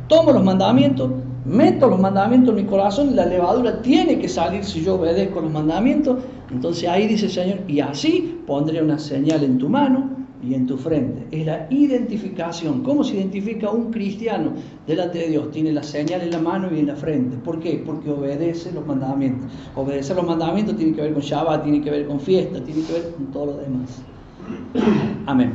tomo los mandamientos, meto los mandamientos en mi corazón, la levadura tiene que salir si yo obedezco los mandamientos. Entonces ahí dice el Señor, y así pondré una señal en tu mano y en tu frente. Es la identificación. ¿Cómo se identifica un cristiano delante de Dios? Tiene la señal en la mano y en la frente. ¿Por qué? Porque obedece los mandamientos. Obedecer los mandamientos tiene que ver con Shabbat, tiene que ver con fiesta, tiene que ver con todo lo demás. Amén.